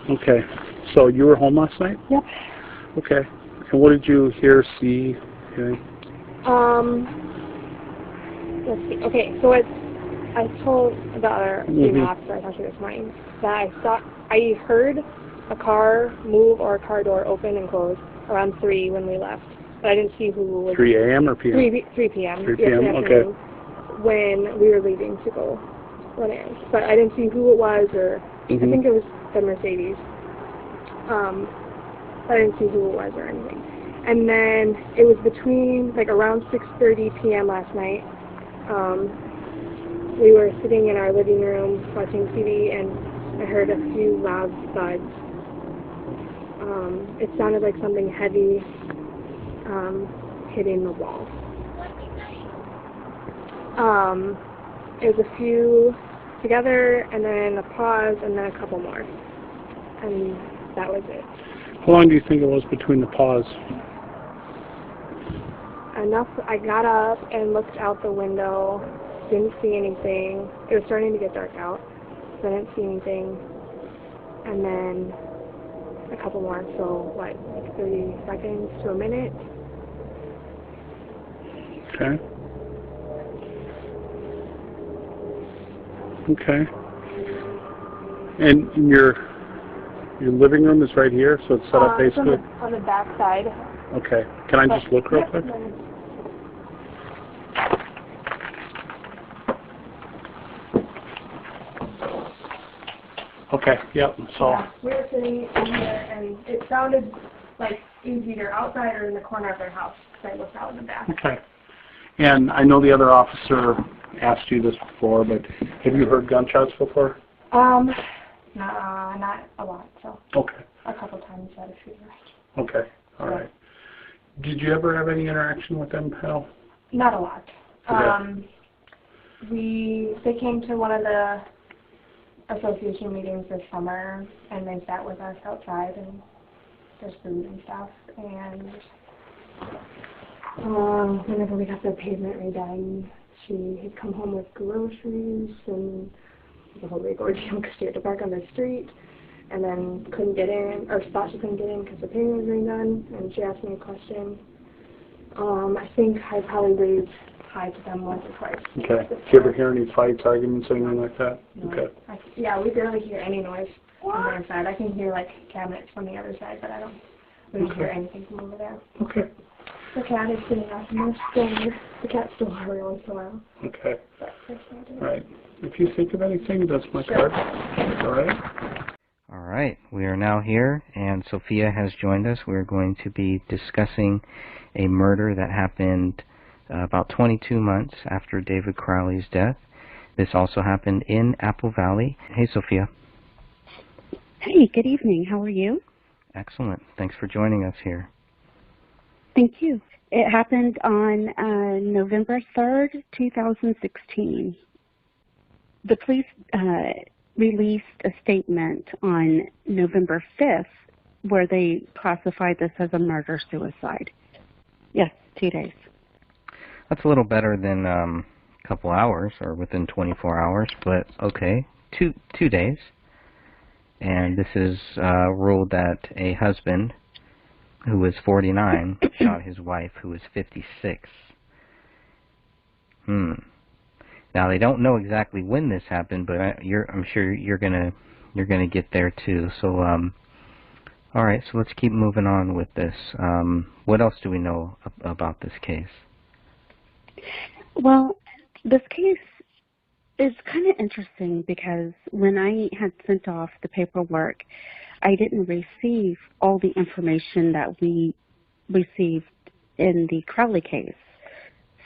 Okay. So you were home last night? Yep. Okay. And what did you hear, see? Okay. Let's see. Okay, so I told the other female officer I talked to this morning that I heard a car move or a car door open and close around 3 when we left. But I didn't see who was... 3 a.m. or p.m.? 3 p.m. 3 p.m., yesterday afternoon, when we were leaving to go run errands. But I didn't see who it was, or I think it was the Mercedes. But I didn't see who it was or anything. And then it was between, like, around 6:30 p.m. last night. We were sitting in our living room watching TV, and I heard a few loud thuds. It sounded like something heavy hitting the wall. It was a few together, and then a pause, and then a couple more. And that was it. How long do you think it was between the pause? Enough. I got up and looked out the window. Didn't see anything. It was starting to get dark out, so I didn't see anything. And then a couple more, so what, like 30 seconds to a minute. Okay. Okay. And your living room is right here, so it's set up basically? It's on the back side. Okay. Can I just look real quick? Okay, yep, so... Yeah, we were sitting in here, and it sounded like it was either outside or in the corner of their house, because I looked out in the back. Okay. And I know the other officer asked you this before, but have you heard gunshots before? Not a lot, so... Okay. A couple times at a shooting range. Okay, all right. Did you ever have any interaction with them, Hal? Not a lot. Okay. They came to one of the association meetings this summer, and they sat with us outside, and there's food and stuff, and whenever we got the pavement redone, she had come home with groceries, and the whole big ordeal because she had to park on the street, and then couldn't get in, or thought she couldn't get in because the pavement was redone, and she asked me a question. I think I probably waved hi to them once or twice. Okay. Did you ever hear any fights, arguments, anything like that? No. Okay. Yeah, we barely hear any noise from their side. I can hear, like, cabinets from the other side, but we don't hear anything from over there. Okay. The cat is sitting out in the store. The cat's still every once in a while. Okay. But all right. If you think of anything, that's my card. All right. All right. We are now here, and Sophia has joined us. We're going to be discussing a murder that happened about 22 months after David Crowley's death. This also happened in Apple Valley. Hey, Sophia. Hey, good evening. How are you? Excellent. Thanks for joining us here. Thank you. It happened on November 3rd, 2016. The police released a statement on November 5th where they classified this as a murder-suicide. Yes, 2 days. That's a little better than a couple hours or within 24 hours, but okay, 2 days. And this is ruled that a husband who was 49 shot his wife who was 56. Now they don't know exactly when this happened, but I'm sure you're gonna get there too. So all right, so let's keep moving on with this. What else do we know about this case? Well, this case is kind of interesting because when I had sent off the paperwork, I didn't receive all the information that we received in the Crowley case.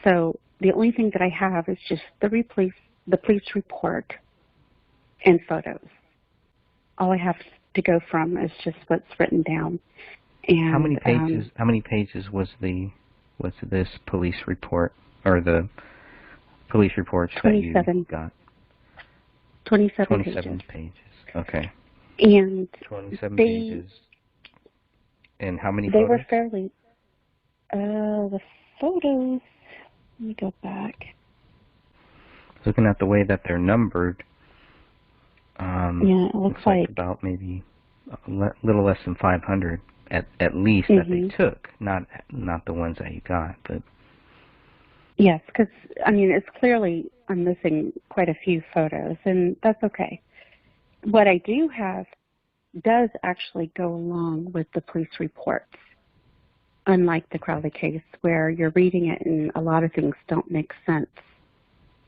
So the only thing that I have is just the police report and photos. All I have to go from is just what's written down. And how many pages was this police report, or the police reports that you got? 27 pages. Okay. And 27 pages. And how many they photos? were fairly... the photos... Let me go back. Looking at the way that they're numbered, yeah, it looks like about maybe little less than 500 at least that they took, not the ones that you got, but. Yes, because, I mean, it's clearly I'm missing quite a few photos, and that's okay. What I do have does actually go along with the police reports, unlike the Crowley case where you're reading it and a lot of things don't make sense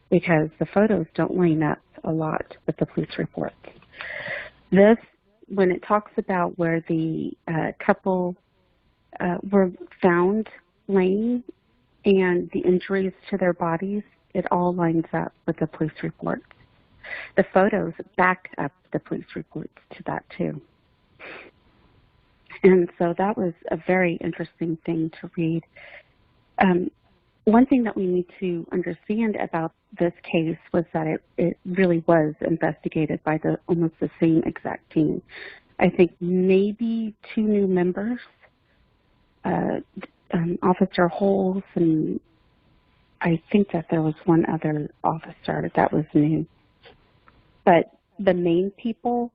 because the photos don't line up a lot with the police reports. This, when it talks about where the couple were found laying and the injuries to their bodies, it all lines up with the police reports. The photos back up the police reports to that too. And so that was a very interesting thing to read. One thing that we need to understand about this case was that it really was investigated by almost the same exact team. I think maybe 2 new members, Officer Holes, and I think that there was one other officer that was new. But the main people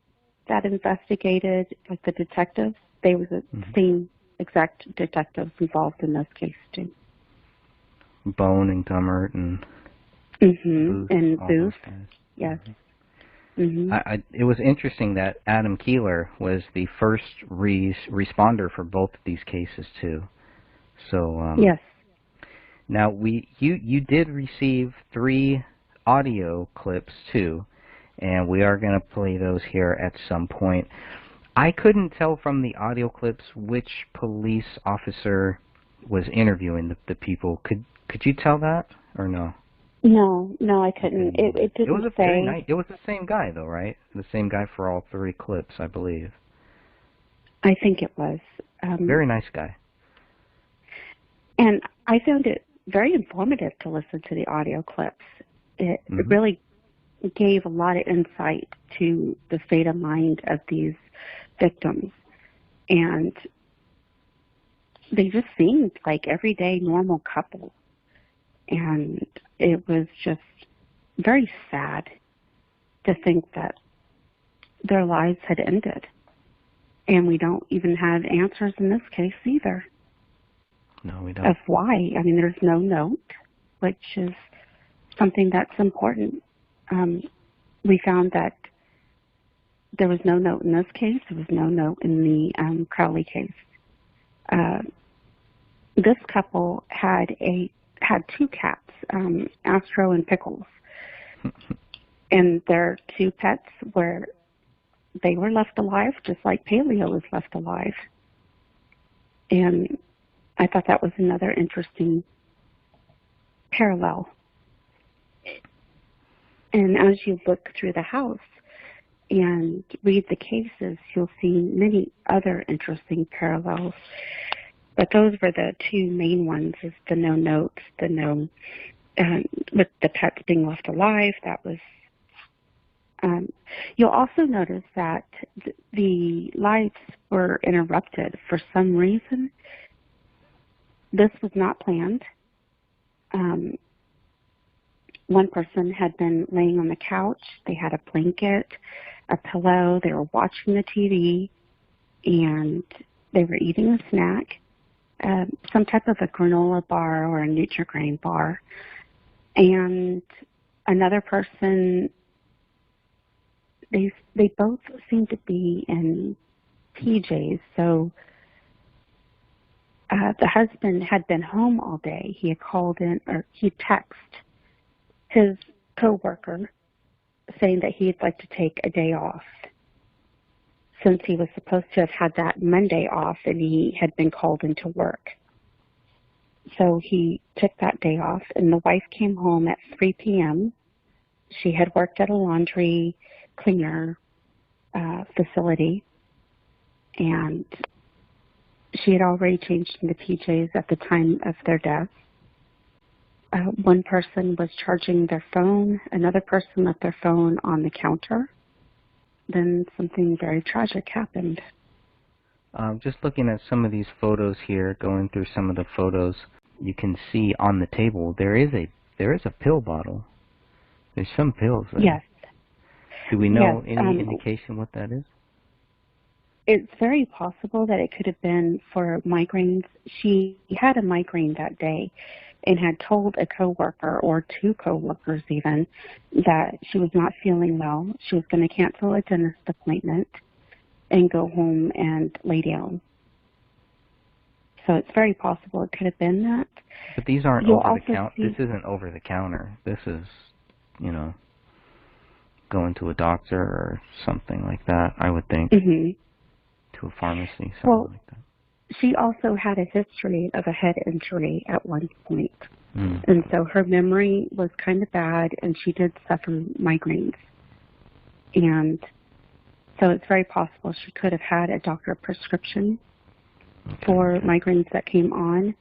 that investigated, like the detectives, they were the same exact detectives involved in this case too. Bone and Gummert and Booth, and all Booth, those guys. yes. It was interesting that Adam Keeler was the first responder for both of these cases too. So yes. Now you did receive 3 audio clips too, and we are going to play those here at some point. I couldn't tell from the audio clips which police officer was interviewing the people. Could you tell that or no? No, I couldn't. It didn't It was a say. very nice. It was the same guy though, right? The same guy for all 3 clips, I believe. I think it was. Very nice guy. And I found it very informative to listen to the audio clips. It really gave a lot of insight to the state of mind of these victims. And they just seemed like everyday normal couple. And it was just very sad to think that their lives had ended. And we don't even have answers in this case either. No, we don't. Of why. I mean, there's no note, which is something that's important. We found that there was no note in this case. There was no note in the Crowley case. This couple had 2 cats, Astro and Pickles. And their 2 pets they were left alive, just like Paleo was left alive. And I thought that was another interesting parallel. And as you look through the house and read the cases, you'll see many other interesting parallels. But those were the 2 main ones, is the no notes, the no, with the pets being left alive. That was, you'll also notice that the lights were interrupted for some reason. This was not planned. One person had been laying on the couch. They had a blanket, a pillow. They were watching the TV, and they were eating a snack, some type of a granola bar or a Nutri-Grain bar. And another person, they both seemed to be in PJs. So the husband had been home all day. He had called in, or he texted his coworker saying that he'd like to take a day off, since he was supposed to have had that Monday off and he had been called into work. So he took that day off, and the wife came home at 3 p.m. She had worked at a laundry cleaner facility, and she had already changed into PJs at the time of their death. One person was charging their phone. Another person left their phone on the counter. Then something very tragic happened. Just looking at some of these photos here, going through some of the photos, you can see on the table there is a pill bottle. There's some pills there. Yes. Do we know yes, any indication what that is? it's very possible that it could have been for migraines. She had a migraine that day and had told a coworker or two coworkers even that she was not feeling well. She was going to cancel a dentist appointment and go home and lay down. So it's very possible it could have been that. But these aren't You'll over the also counter. see, This isn't over the counter. This is, you know, going to a doctor or something like that, I would think. hmm To a pharmacy, something well, like that. she also had a history of a head injury at one point. Mm. And so her memory was kind of bad, and she did suffer migraines. And so it's very possible she could have had a doctor prescription for migraines that came on.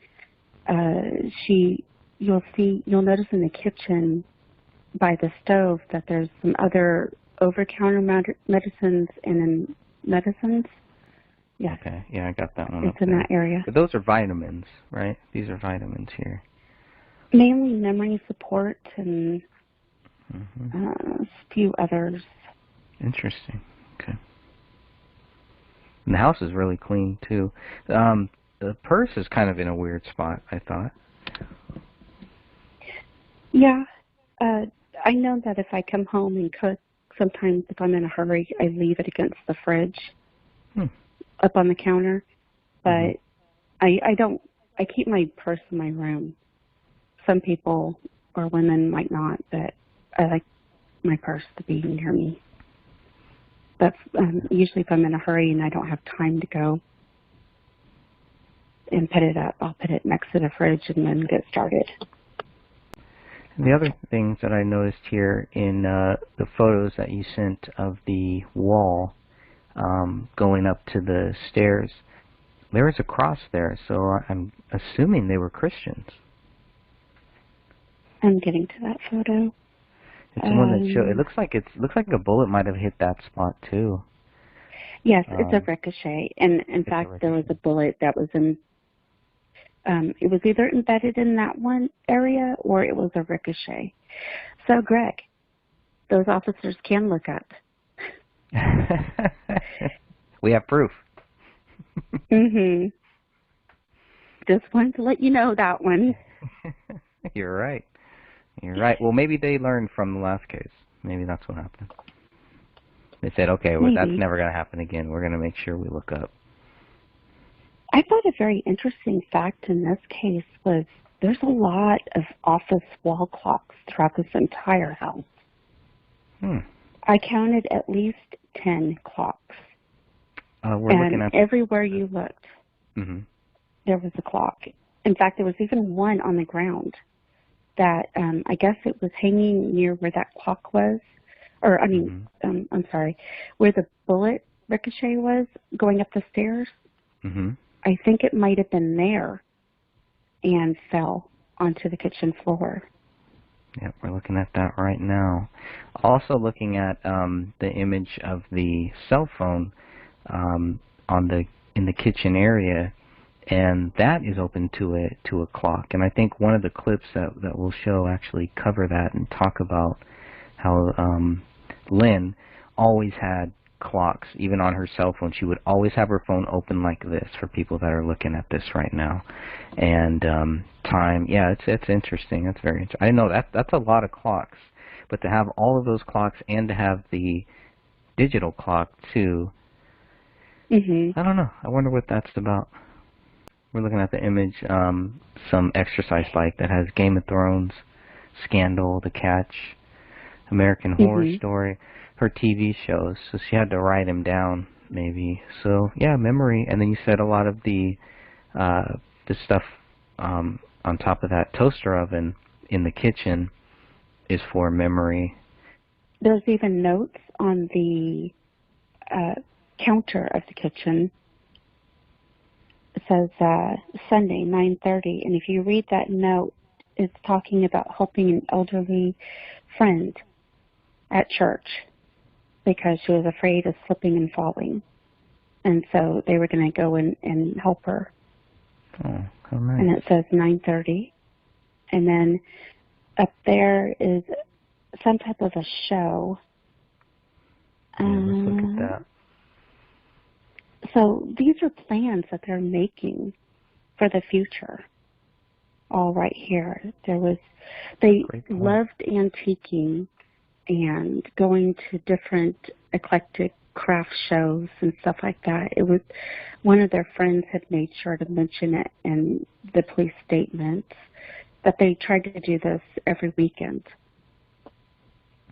You'll notice in the kitchen by the stove that there's some other over-counter medicines and medicines. Yes. Okay, yeah, I got that one It's up in there. that area. But those are vitamins, right? These are vitamins here. Mainly memory support and a few others. Interesting. Okay. And the house is really clean, too. The purse is kind of in a weird spot, I thought. Yeah. I know that if I come home and cook, sometimes if I'm in a hurry, I leave it against the fridge up on the counter. But I keep my purse in my room. Some people or women might not, but I like my purse to be near me. But usually if I'm in a hurry and I don't have time to go and put it up, I'll put it next to the fridge and then get started. The other things that I noticed here in the photos that you sent of the wall going up to the stairs, there was a cross there, so I'm assuming they were Christians. I'm getting to that photo. It's the one that it looks like a bullet might have hit that spot too. Yes, it's a ricochet, and in fact, there was a bullet that was in. It was either embedded in that one area or it was a ricochet. So, Greg, those officers can look up. We have proof. Just wanted to let you know that one. You're right. You're right. Well, maybe they learned from the last case. Maybe that's what happened. They said, okay, well, that's never going to happen again. We're going to make sure we look up. I thought a very interesting fact in this case was there's a lot of office wall clocks throughout this entire house. I counted at least 10 clocks. We're looking at everywhere you looked, there was a clock. In fact, there was even one on the ground that I guess it was hanging near where that clock was. Or, I'm sorry, where the bullet ricochet was going up the stairs. I think it might have been there and fell onto the kitchen floor. Yep, we're looking at that right now. Also looking at the image of the cell phone in the kitchen area, and that is open to a clock. And I think one of the clips that we'll show actually cover that and talk about how Lynn always had clocks, even on her cell phone. She would always have her phone open like this for people that are looking at this right now. And time, yeah, it's interesting. That's very interesting. I didn't know that's a lot of clocks. But to have all of those clocks and to have the digital clock too, I don't know. I wonder what that's about. We're looking at the image, some exercise bike that has Game of Thrones, Scandal, The Catch, American Horror Story, her TV shows. So she had to write him down, maybe. So yeah, memory. And then you said a lot of the stuff on top of that toaster oven in the kitchen is for memory. There's even notes on the counter of the kitchen. It says Sunday, 9:30, and if you read that note, it's talking about helping an elderly friend at church because she was afraid of slipping and falling. And so they were going to go in and help her. Oh, how nice. And it says 9:30. And then up there is some type of a show. Yeah, let's look at that. So these are plans that they're making for the future. All right here. They Great point. loved antiquing and going to different eclectic craft shows and stuff like that. It was one of their friends had made sure to mention it in the police statements that they tried to do this every weekend.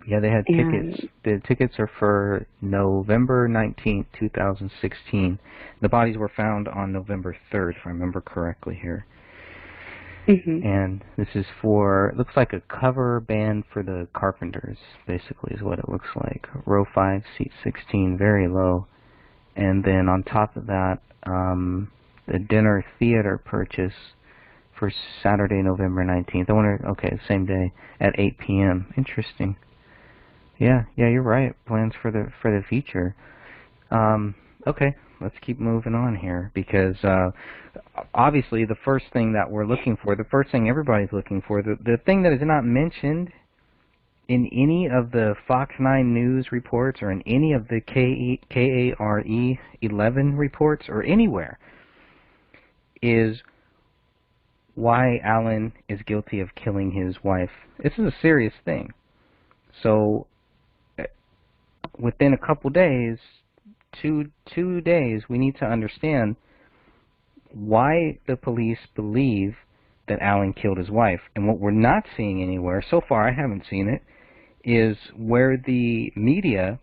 Yeah, they had And tickets. The tickets are for November 19th, 2016. The bodies were found on November 3rd, if I remember correctly here. And this is for, looks like a cover band for the Carpenters, basically is what it looks like. Row 5, seat 16, very low. And then on top of that, the dinner theater purchase for Saturday, November 19th. I wonder, okay, same day at 8 p.m. Interesting. Yeah, you're right. Plans for the future. Okay, let's keep moving on here because obviously the first thing that we're looking for, the first thing everybody's looking for, the thing that is not mentioned in any of the Fox 9 News reports or in any of the KARE 11 reports or anywhere is why Alan is guilty of killing his wife. This is a serious thing. So within a couple days, two days, we need to understand why the police believe that Alan killed his wife. And what we're not seeing anywhere, so far I haven't seen it, is where the media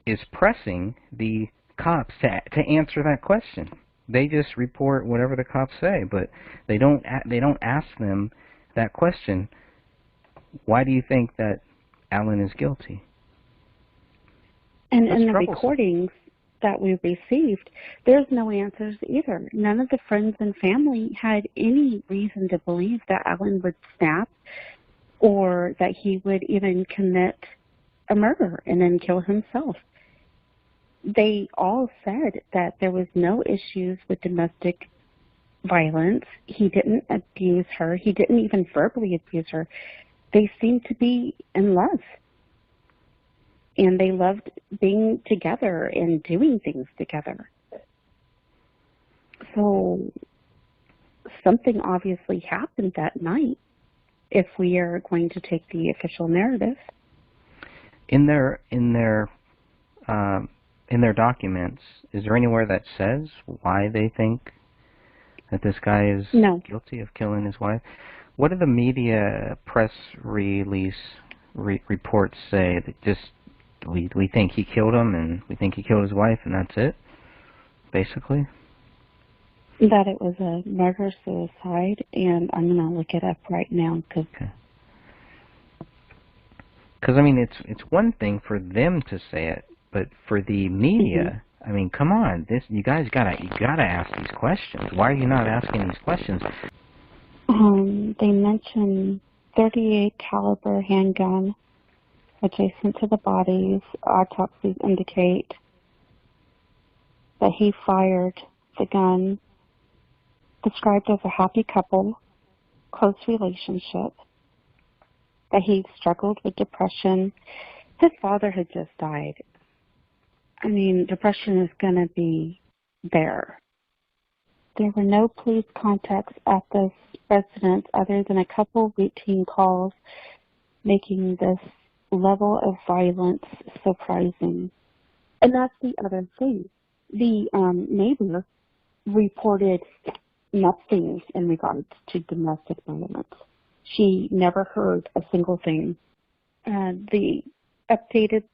is pressing the cops to answer that question. They just report whatever the cops say, but they don't ask them that question. Why do you think that Alan is guilty? And in the recordings that we received, there's no answers either. None of the friends and family had any reason to believe that Alan would snap or that he would even commit a murder and then kill himself. They all said that there was no issues with domestic violence. He didn't abuse her. He didn't even verbally abuse her. They seemed to be in love. And they loved being together and doing things together. So something obviously happened that night if we are going to take the official narrative. In their documents, is there anywhere that says why they think that this guy is guilty of killing his wife? What do the media press release reports say? That just we think he killed him and we think he killed his wife and that's it, basically? That it was a murder-suicide, and I'm going to look it up right now. Because I mean, it's one thing for them to say it, but for the media, I mean, come on, you guys gotta ask these questions. Why are you not asking these questions? They mention 38 caliber handgun adjacent to the bodies. Autopsies indicate that he fired the gun. Described as a happy couple, close relationship. That he struggled with depression. His father had just died. I mean, depression is going to be there. There were no police contacts at this residence other than a couple routine calls, making this level of violence surprising. And that's the other thing. The neighbor reported nothing in regards to domestic violence. She never heard a single thing. The updated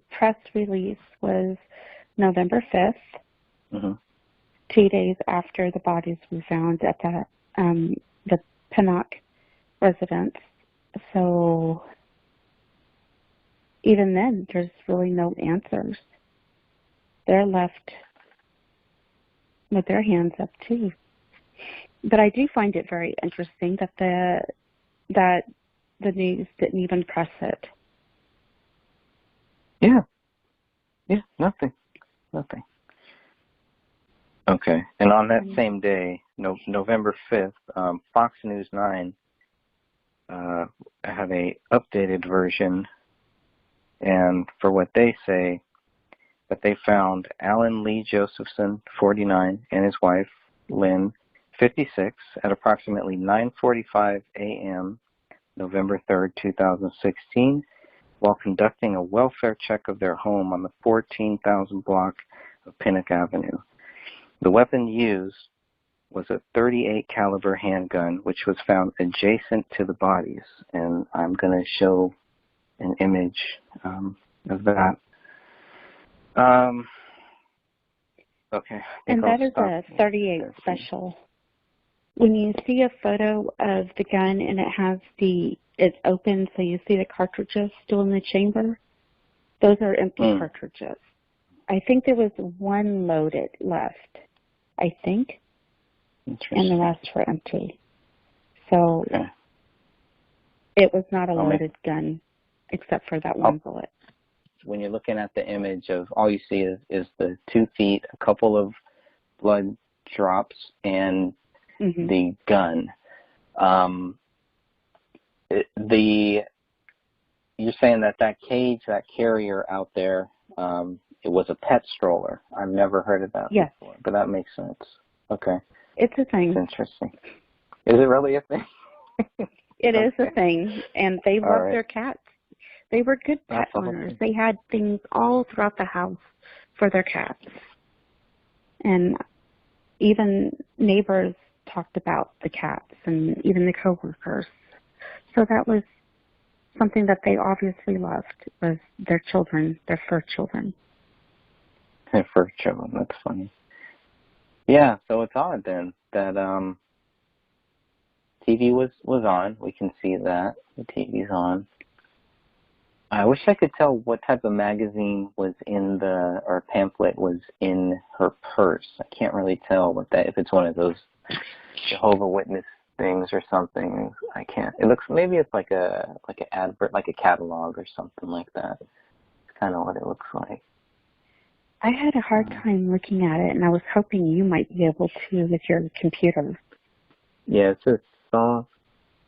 press release was November 5th, 2 days after the bodies were found at the Pinnock residence. So even then, there's really no answers. They're left with their hands up too. But I do find it very interesting that the news didn't even press it. Yeah, nothing. Okay, and on that same day, November 5th, Fox News 9 have a updated version, and for what they say, but they found Alan Lee Josephson, 49, and his wife, Lynn, 56, at approximately 9:45 a.m., November 3rd, 2016, while conducting a welfare check of their home on the 14,000 block of Pinnock Avenue. The weapon used was a .38 caliber handgun, which was found adjacent to the bodies, and I'm going to show an image of that. Okay. And that is a .38 special. When you see a photo of the gun and it's open, so you see the cartridges still in the chamber, those are empty cartridges. I think there was one loaded left, I think, and the rest were empty. So it was not a loaded gun except for that one bullet. When you're looking at the image of, all you see is the 2 feet, a couple of blood drops, and the gun. You're saying that cage, that carrier out there, it was a pet stroller. I've never heard of that before, but that makes sense. Okay. It's a thing. It's interesting. Is it really a thing? It is a thing, and they love their cats. They were good pet owners. They had things all throughout the house for their cats. And even neighbors talked about the cats, and even the coworkers. So that was something that they obviously loved, was their children, their fur children. Their fur children, that's funny. Yeah, so it's odd then that TV was on. We can see that. The TV's on. I wish I could tell what type of magazine was in or pamphlet was in her purse. I can't really tell if it's one of those Jehovah's Witness things or something. I can't. It looks, maybe it's like an advert, like a catalog or something like that. It's kind of what it looks like. I had a hard time looking at it, and I was hoping you might be able to with your computer. Yeah, it's a soft.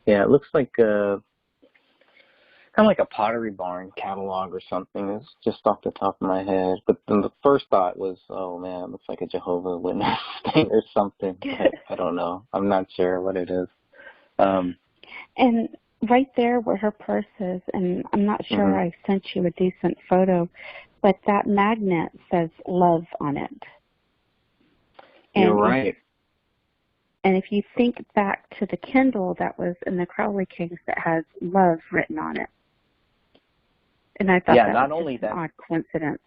Yeah, it looks like kind of like a Pottery Barn catalog or something. It's just off the top of my head. But then the first thought was, oh man, it looks like a Jehovah's Witness thing or something. But I don't know. I'm not sure what it is. And right there where her purse is, and I'm not sure I sent you a decent photo, but that magnet says love on it. You're right. And if you think back to the Kindle that was in the Crowley case that has love written on it. And I thought that was just an odd coincidence.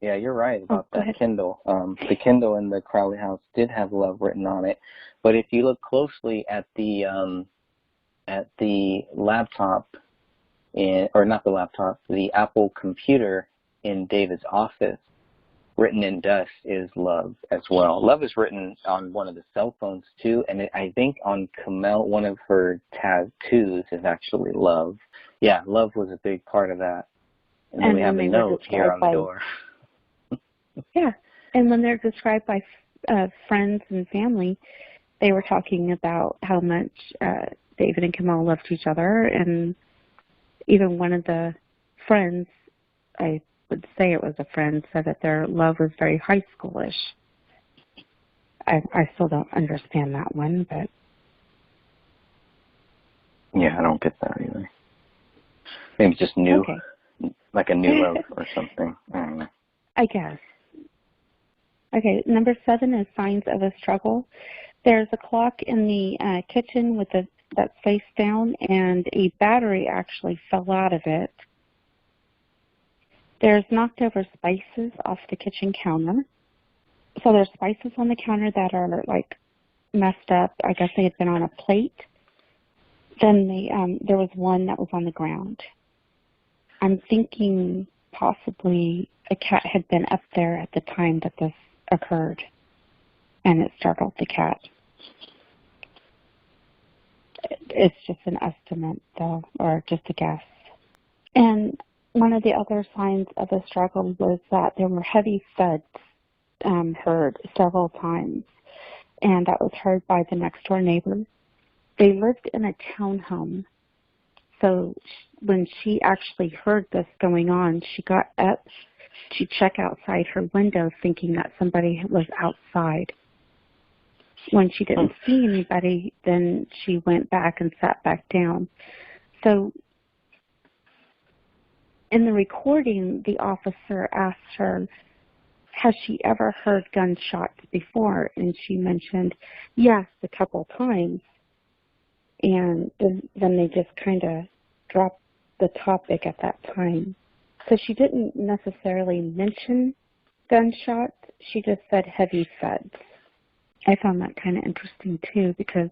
Yeah, you're right about that Kindle. The Kindle in the Crowley house did have love written on it. But if you look closely at the laptop, the Apple computer in David's office, written in dust is love as well. Love is written on one of the cell phones too, and I think on Kamel, one of her tattoos is actually love. Yeah, love was a big part of that. And then we have a note here on the door. Yeah, and when they're described by friends and family, they were talking about how much David and Kamel loved each other, and even one of the friends, I would say it was a friend, said that their love was very high schoolish. I still don't understand that one, but... Yeah, I don't get that either. Maybe just new, like a new love or something. I don't know. I guess. Okay, number 7 is signs of a struggle. There's a clock in the kitchen with that's face down, and a battery actually fell out of it. There's knocked over spices off the kitchen counter. So there's spices on the counter that are like messed up. I guess they had been on a plate. Then there was one that was on the ground. I'm thinking possibly a cat had been up there at the time that this occurred, and it startled the cat. It's just an estimate, though, or just a guess. And one of the other signs of a struggle was that there were heavy thuds heard several times, and that was heard by the next door neighbor. They lived in a townhome, so when she actually heard this going on, she got up to check outside her window thinking that somebody was outside. When she didn't see anybody, then she went back and sat back down. So in the recording, the officer asked her, has she ever heard gunshots before? And she mentioned, yes, a couple times. And then they just kind of dropped the topic at that time. So she didn't necessarily mention gunshots. She just said heavy thuds. I found that kind of interesting, too, because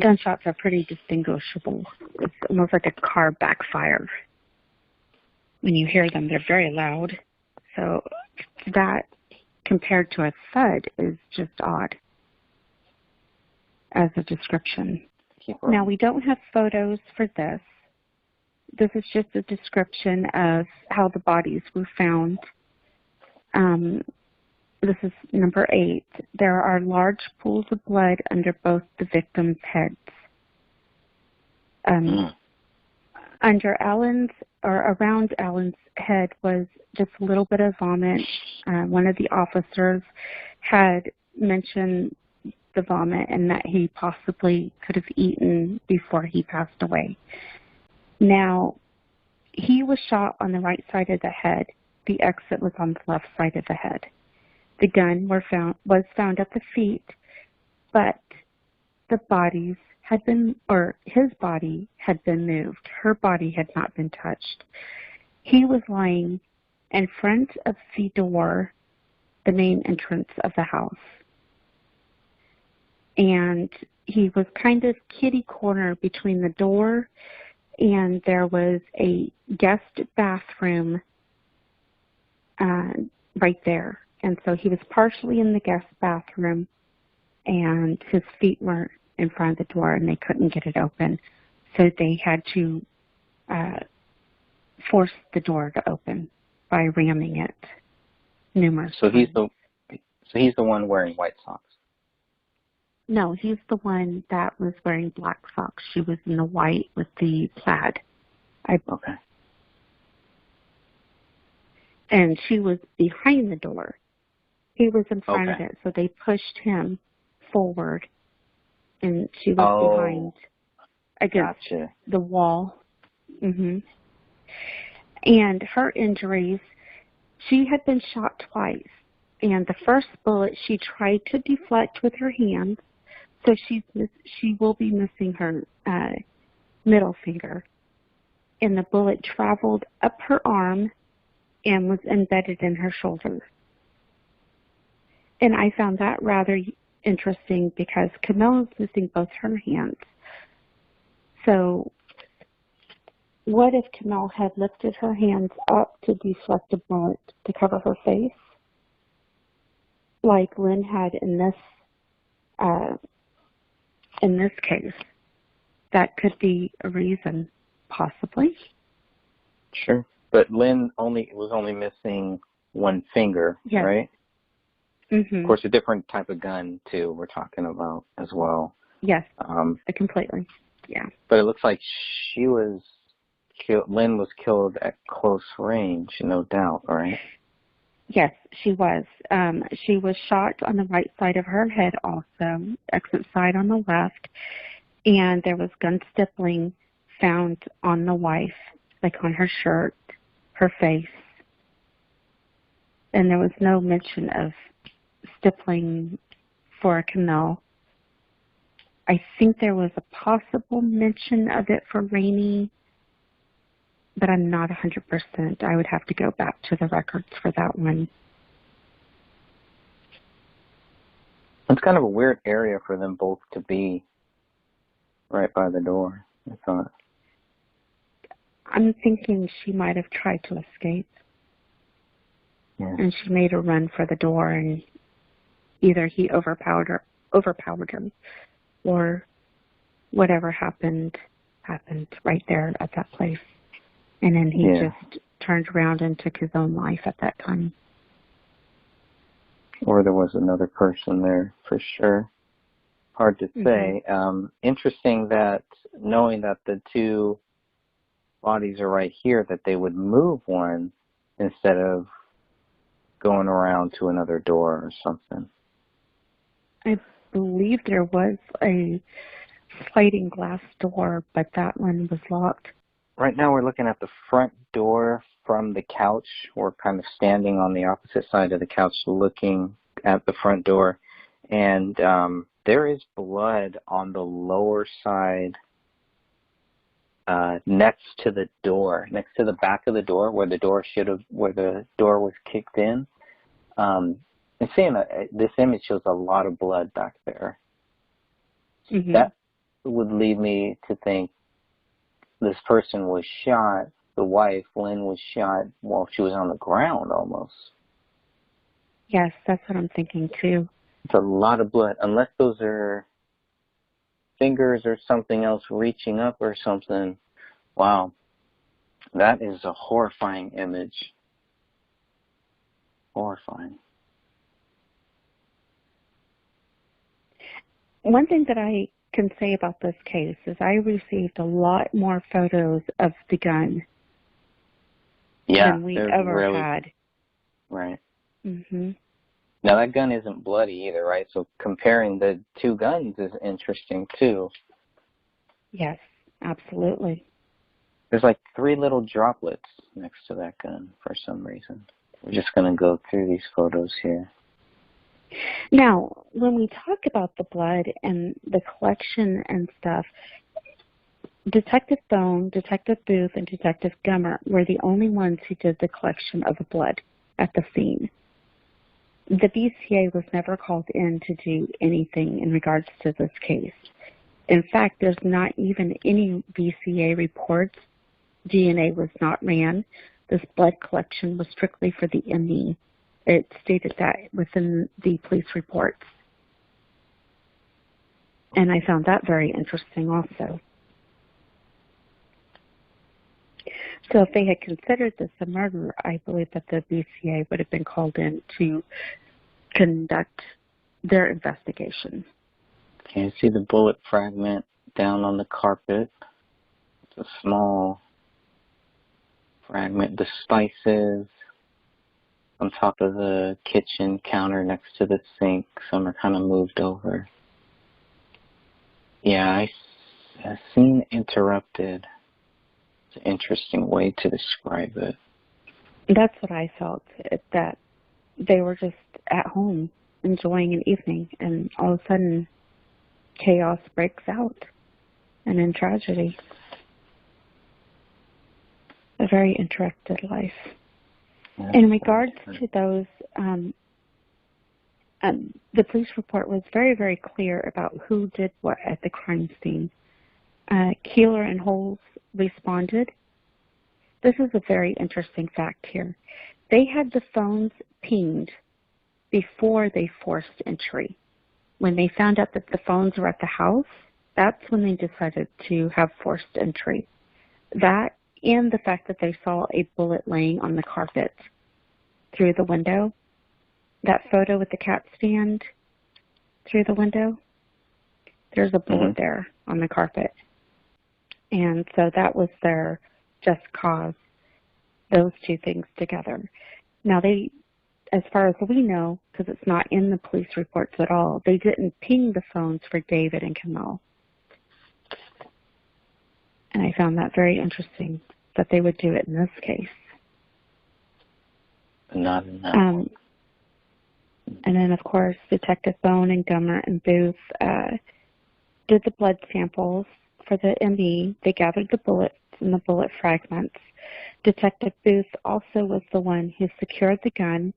gunshots are pretty distinguishable. It's almost like a car backfire. When you hear them, they're very loud. So that, compared to a thud, is just odd as a description. Now, we don't have photos for this. This is just a description of how the bodies were found. This is number 8. There are large pools of blood under both the victims' heads. Under Alan's, or around Alan's head, was just a little bit of vomit. One of the officers had mentioned the vomit and that he possibly could have eaten before he passed away. Now, he was shot on the right side of the head. The exit was on the left side of the head. The gun was found at the feet, but the bodies had been, or his body had been moved. Her body had not been touched. He was lying in front of the door, the main entrance of the house. And he was kind of kitty corner between the door, and there was a guest bathroom right there. And so he was partially in the guest bathroom, and his feet were in front of the door, and they couldn't get it open. So they had to force the door to open by ramming it numerous times. So he's the one wearing white socks. No, he's the one that was wearing black socks. She was in the white with the plaid. Okay. And she was behind the door. He was in front of it, so they pushed him forward, and she was behind against the wall. And her injuries, she had been shot twice, and the first bullet she tried to deflect with her hands, so she will be missing her middle finger. And the bullet traveled up her arm and was embedded in her shoulder. And I found that rather interesting because Camille is missing both her hands. So what if Camille had lifted her hands up to deflect a bullet to cover her face, like Lynn had in this case? That could be a reason, possibly. Sure. But Lynn was only missing one finger, right? Of course, a different type of gun, too, we're talking about as well. Yes, completely, yeah. But it looks like Lynn was killed at close range, no doubt, right? Yes, she was. She was shot on the right side of her head also, exit side on the left, and there was gun stippling found on the wife, like on her shirt, her face. And there was no mention of stippling for Camille. I think there was a possible mention of it for Rainey, but I'm not 100%. I would have to go back to the records for that one. It's kind of a weird area for them both to be right by the door, I thought. I'm thinking she might have tried to escape. Yeah. And she made a run for the door, and either he overpowered her, or whatever happened right there at that place. And then he just turned around and took his own life at that time. Or there was another person there, for sure. Hard to say. Interesting that, knowing that the two bodies are right here, that they would move one instead of going around to another door or something. I believe there was a sliding glass door, but that one was locked. Right now we're looking at the front door from the couch. We're kind of standing on the opposite side of the couch looking at the front door. And there is blood on the lower side next to the door, next to the back of the door where the door was kicked in. I'm seeing this image shows a lot of blood back there. Mm-hmm. That would lead me to think this person was shot, the wife, Lynn, was shot while she was on the ground almost. Yes, that's what I'm thinking too. It's a lot of blood, unless those are fingers or something else reaching up or something. Wow, that is a horrifying image. Horrifying. One thing that I can say about this case is I received a lot more photos of the gun than we ever had. Right. Mm-hmm. Now that gun isn't bloody either, right? So comparing the two guns is interesting too. Yes, absolutely. There's like 3 little droplets next to that gun for some reason. We're just going to go through these photos here. Now, when we talk about the blood and the collection and stuff, Detective Bone, Detective Booth, and Detective Gummer were the only ones who did the collection of the blood at the scene. The BCA was never called in to do anything in regards to this case. In fact, there's not even any BCA reports. DNA was not ran. This blood collection was strictly for the ME. It stated that within the police reports. And I found that very interesting also. So if they had considered this a murder, I believe that the BCA would have been called in to conduct their investigation. Can you see the bullet fragment down on the carpet? It's a small fragment. The spices on top of the kitchen counter next to the sink. Some are kind of moved over. Yeah, I seen interrupted. It's an interesting way to describe it. That's what I felt, that they were just at home enjoying an evening, and all of a sudden chaos breaks out, and in tragedy. A very interrupted life. In regards to those, the police report was very, very clear about who did what at the crime scene. Keeler and Holes responded. This is a very interesting fact here. They had the phones pinged before they forced entry. When they found out that the phones were at the house, that's when they decided to have forced entry. That and the fact that they saw a bullet laying on the carpet through the window. That photo with the cat stand through the window, there's a bullet there on the carpet. And so that was their just cause, those two things together. Now they, as far as we know, because it's not in the police reports at all, they didn't ping the phones for David and Kamal. And I found that very interesting that they would do it in this case. Not in that one. And then, of course, Detective Bone and Gummer and Booth did the blood samples for the ME. They gathered the bullets and the bullet fragments. Detective Booth also was the one who secured the gun,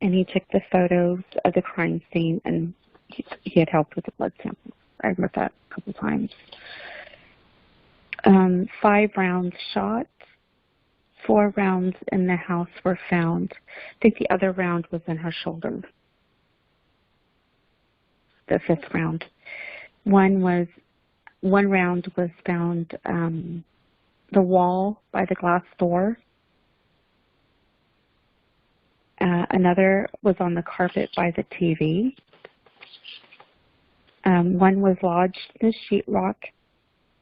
and he took the photos of the crime scene, and he had helped with the blood samples. I read that a couple times. 5 rounds shot. 4 rounds in the house were found. I think the other round was in her shoulder. The 5th round. One round was found the wall by the glass door. Another was on the carpet by the TV. One was lodged in the sheetrock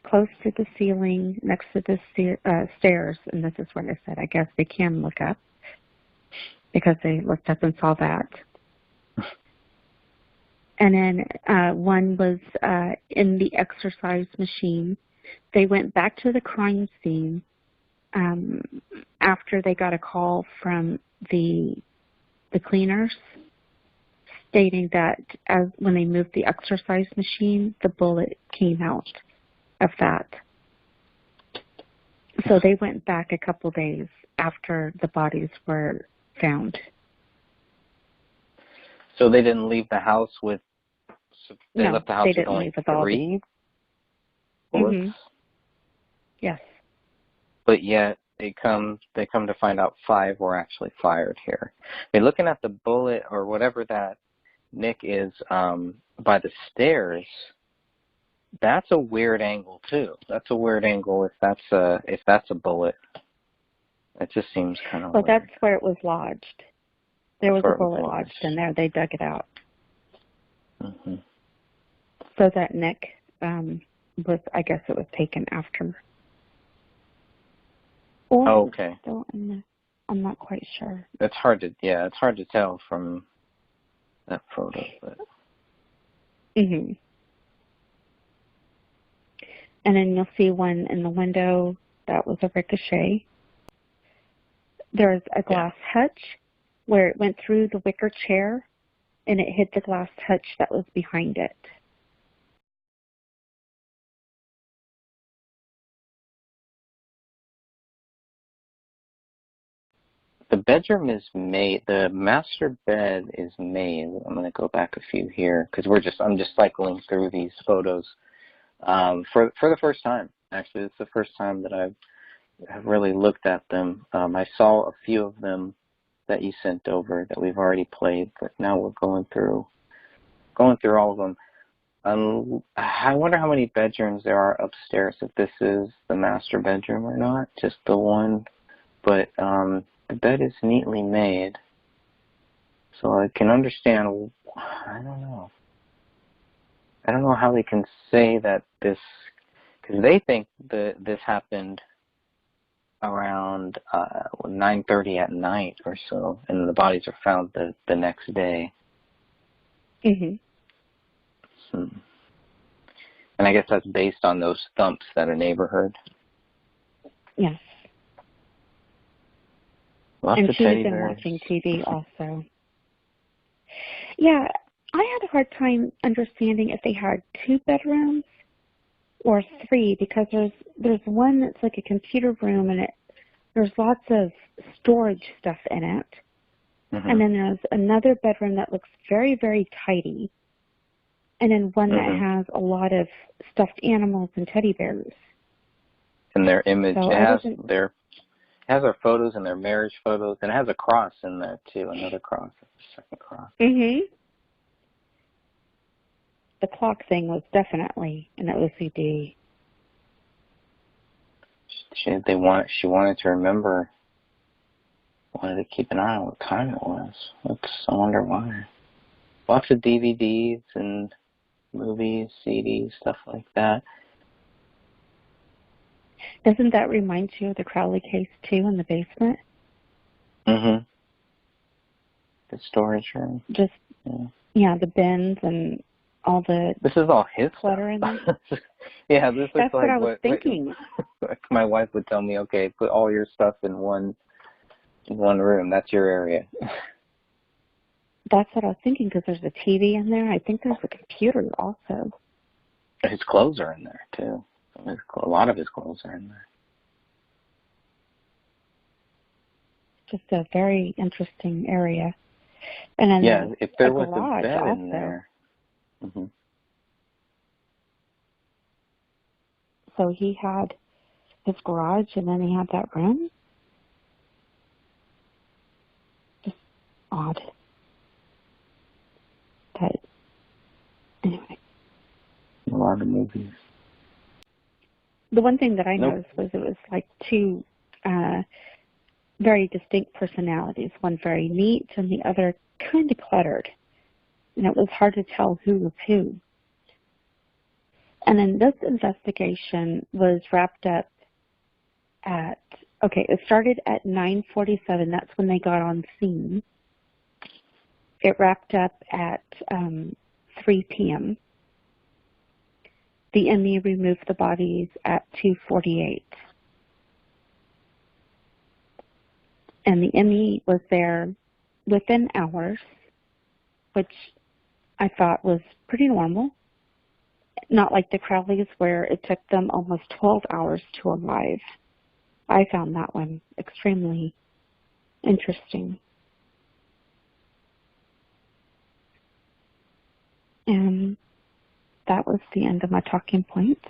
close to the ceiling next to the stairs, and this is what I said. I guess they can look up. because they looked up and saw that. And then one was in the exercise machine. They went back to the crime scene after they got a call from the cleaners stating that when they moved the exercise machine, the bullet came out of that. So they went back a couple days after the bodies were found. So they didn't leave the house with. They left the house with only three bullets. Mm-hmm. Yes. But yet they come to find out 5 were actually fired here. I mean, looking at the bullet or whatever that nick is by the stairs, that's a weird angle too. That's a weird angle if that's a bullet. It just seems kind of Well, weird. that's where it was lodged. There was a bullet lodged in there. They dug it out. Mm-hmm. So that nick was, I guess it was taken after. Or okay. Still in the, I'm not quite sure. It's hard to tell from that photo. But. Mm-hmm. And then you'll see one in the window that was a ricochet. There's a glass hutch where it went through the wicker chair and it hit the glass hutch that was behind it. The bedroom is made. The master bed is made. I'm going to go back a few here because I'm just cycling through these photos for the first time. Actually, it's the first time that I've really looked at them. I saw a few of them that you sent over that we've already played, but now we're going through all of them. I wonder how many bedrooms there are upstairs. If this is the master bedroom or not, just the one, but. The bed is neatly made, so I can understand. I don't know how they can say that this, because they think that this happened around 9:30 at night or so, and the bodies are found the next day. Mm-hmm. And I guess that's based on those thumps that a neighbor heard. Yes. Lots and of she had teddy been bears. watching TV also. Yeah, I had a hard time understanding if they had 2 bedrooms or 3 because there's one that's like a computer room and there's lots of storage stuff in it. Mm-hmm. And then there's another bedroom that looks very, very tidy. And then one that has a lot of stuffed animals and teddy bears. And their image, So it has our photos and their marriage photos, and it has a cross in there too, another cross, a second cross. Mm-hmm. The clock thing was definitely an OCD. She wanted to remember, wanted to keep an eye on what time it was. I wonder why. Lots of DVDs and movies, CDs, stuff like that. Doesn't that remind you of the Crowley case too in the basement? Mm-hmm. The storage room. Just the bins and all the. This is all his clutter in there. Yeah, this looks That's like what I was thinking. My wife would tell me, okay, put all your stuff in one room. That's your area. That's what I was thinking because there's a TV in there. I think there's a computer also. His clothes are in there too. A lot of his clothes are in there. Just a very interesting area. And then if there was garage a bed also. in there. Mm-hmm. So he had his garage and then he had that room. Just odd. But anyway. A lot of movies. The one thing that I noticed was it was like 2 very distinct personalities. One very neat and the other kind of cluttered. And it was hard to tell who was who. And then this investigation was wrapped up at Okay, it started at 9:47. That's when they got on scene. It wrapped up at 3 p.m. The ME removed the bodies at 2:48. And the ME was there within hours, which I thought was pretty normal. Not like the Crowleys where it took them almost 12 hours to arrive. I found that one extremely interesting. And that was the end of my talking points.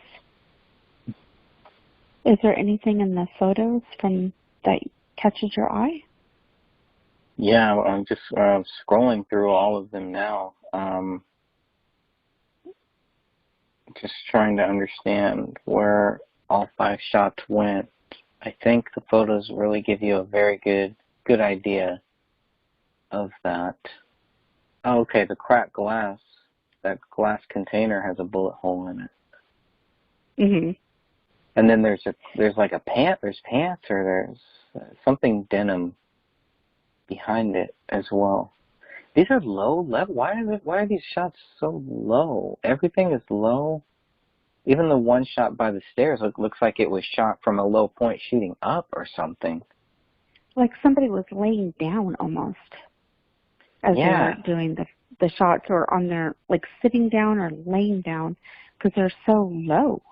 Is there anything in the photos from that catches your eye? Yeah, I'm just scrolling through all of them now. Just trying to understand where all 5 shots went. I think the photos really give you a very good idea of that. Oh, okay, the cracked glass. That glass container has a bullet hole in it. Mhm. And then there's like a pant. There's pants or there's something denim behind it as well. These are low level. Why are these shots so low? Everything is low. Even the one shot by the stairs looks like it was shot from a low point shooting up or something. Like somebody was laying down almost as they were doing the shots, or on their, like, sitting down or laying down, because they're so low.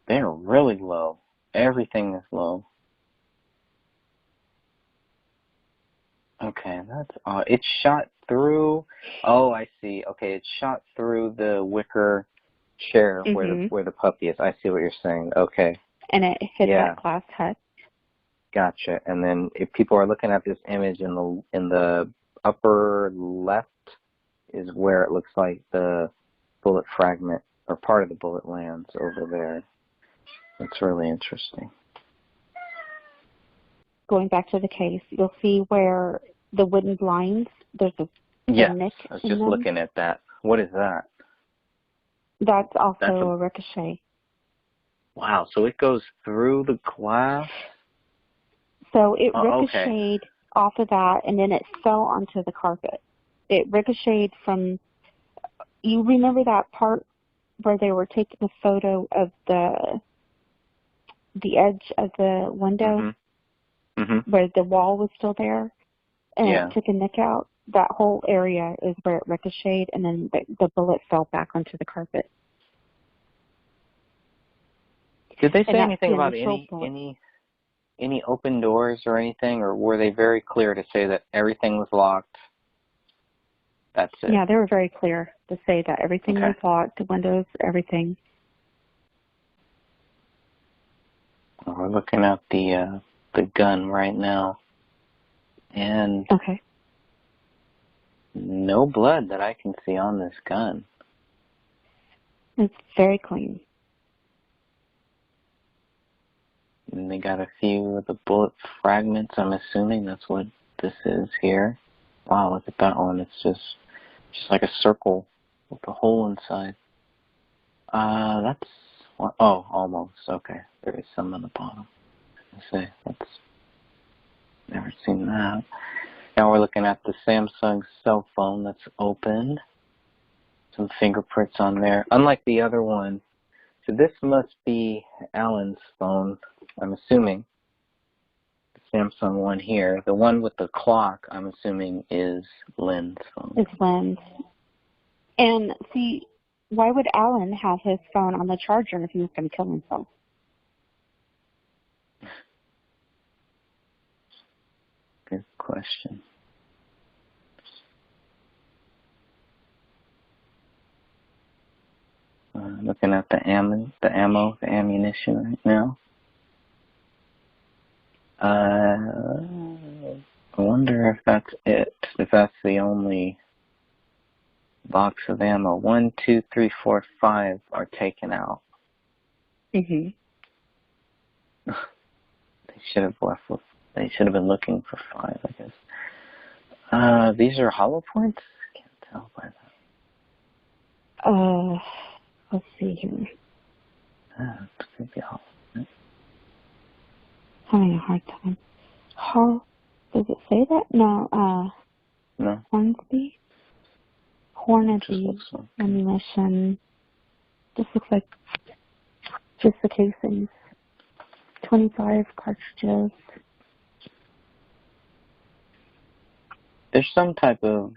They're really low. Everything is low. Okay, that's odd. It's shot through. Oh, I see. Okay, it's shot through the wicker chair where the puppy is. I see what you're saying. Okay. And it hit that glass hut. Gotcha. And then if people are looking at this image in the upper left is where it looks like the bullet fragment or part of the bullet lands over there. That's really interesting. Going back to the case, you'll see where the wooden blinds, there's a nick I was in just them. looking at that. What is that? That's also a ricochet. Wow, so it goes through the glass? So it ricocheted off of that, and then it fell onto the carpet. It ricocheted from, you remember that part where they were taking a photo of the edge of the window, where the wall was still there, and it took a nick out? That whole area is where it ricocheted, and then the bullet fell back onto the carpet. Did they say anything about any open doors or anything, or were they very clear to say that everything was locked? That's it. Yeah, they were very clear to say that everything was locked, the windows, everything. Well, we're looking at the gun right now, and no blood that I can see on this gun. It's very clean. And they got a few of the bullet fragments. I'm assuming that's what this is here. Wow, look at that one. It's just like a circle with a hole inside. That's almost. Okay, there is some on the bottom. Let's see. That's never seen that. Now we're looking at the Samsung cell phone that's open. Some fingerprints on there. Unlike the other one, so this must be Alan's phone, I'm assuming. The Samsung one here. The one with the clock, I'm assuming, is Lynn's phone. It's Lynn's. And see, why would Alan have his phone on the charger if he was going to kill himself? Good question. Looking at the ammunition right now. I wonder if that's it. If that's the only box of ammo. 1, 2, 3, 4, 5 are taken out. They should have left with. They should have been looking for 5, I guess. These are hollow points. Can't tell by that. Let's see here. It could be hollow. Having a hard time. How does it say that? No, No, Hornsby? it just Hornady looks like. ammunition. This looks like just the casings. 25 cartridges. There's some type of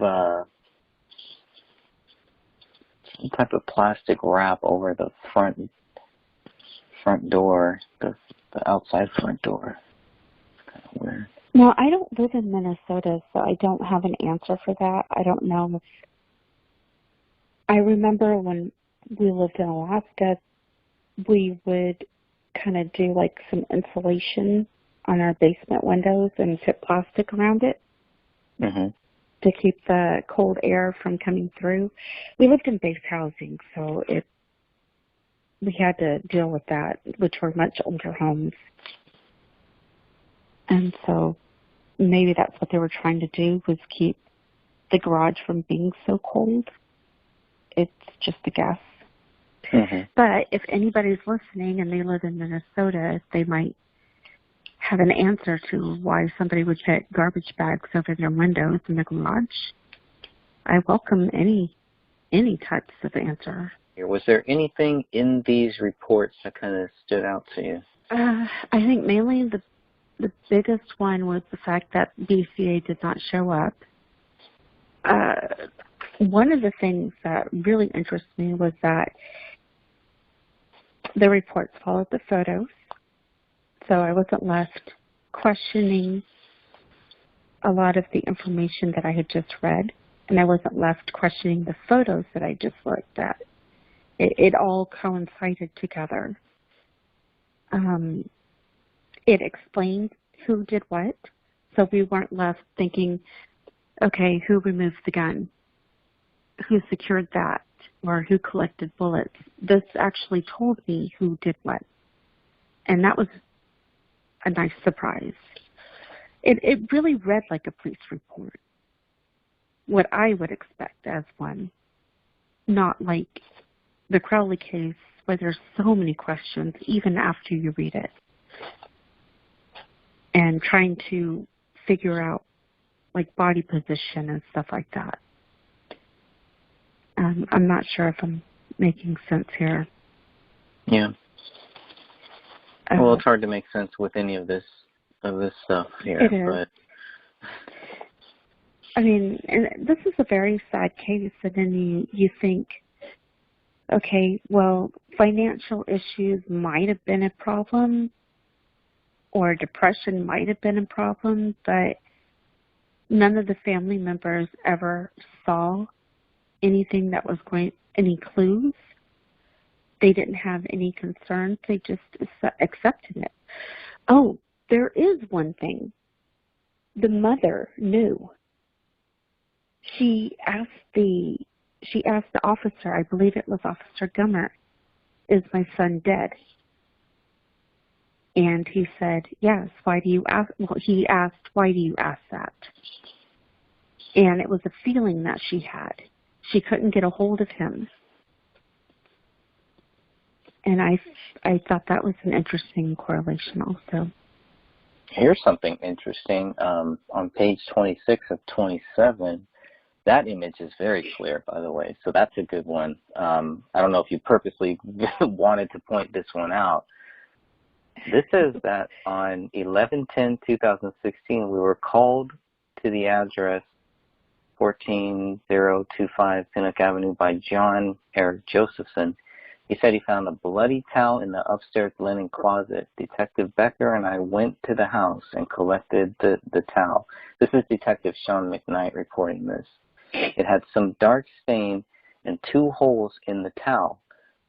plastic wrap over the front door, the outside front door. It's kind of weird. Now, I don't live in Minnesota, so I don't have an answer for that. I don't know if... I remember when we lived in Alaska, we would kind of do like some insulation on our basement windows and put plastic around it to keep the cold air from coming through. We lived in base housing, so we had to deal with that, which were much older homes. And so maybe that's what they were trying to do, was keep the garage from being so cold. It's just a guess. But if anybody's listening and they live in Minnesota, they might have an answer to why somebody would put garbage bags over their windows in the garage. I welcome any types of answer. Was there anything in these reports that kind of stood out to you? I think mainly the biggest one was the fact that BCA did not show up. One of the things that really interested me was that the reports followed the photos, so I wasn't left questioning a lot of the information that I had just read, and I wasn't left questioning the photos that I just looked at. It all coincided together. It explained who did what, so we weren't left thinking, okay, who removed the gun? Who secured that? Or who collected bullets? This actually told me who did what. And that was a nice surprise. It really read like a police report. What I would expect as one. Not like the Crowley case where there's so many questions even after you read it. And trying to figure out like body position and stuff like that. I'm not sure if I'm making sense here. Yeah. Well, it's hard to make sense with any of this stuff here. It is. But I mean, and this is a very sad case, and then you think, okay, well, financial issues might have been a problem, or depression might have been a problem, but none of the family members ever saw anything that was any clues. They didn't have any concerns. They just accepted it. Oh, there is one thing. The mother knew. She asked the officer, I believe it was Officer Gummer, is my son dead? And he said, yes. Why do you ask? Well, he asked, why do you ask that? And it was a feeling that she had. She couldn't get a hold of him. And I thought that was an interesting correlation also. here's something interesting. On page 26 of 27, that image is very clear, by the way. So that's a good one. I don't know if you purposely wanted to point this one out. This says that on 11/10/2016, we were called to the address 14025 Pinnock Avenue by John Eric Josephson. He said he found a bloody towel in the upstairs linen closet. Detective Becker and I went to the house and collected the towel. This is Detective Sean McKnight reporting this. It had some dark stain and 2 holes in the towel.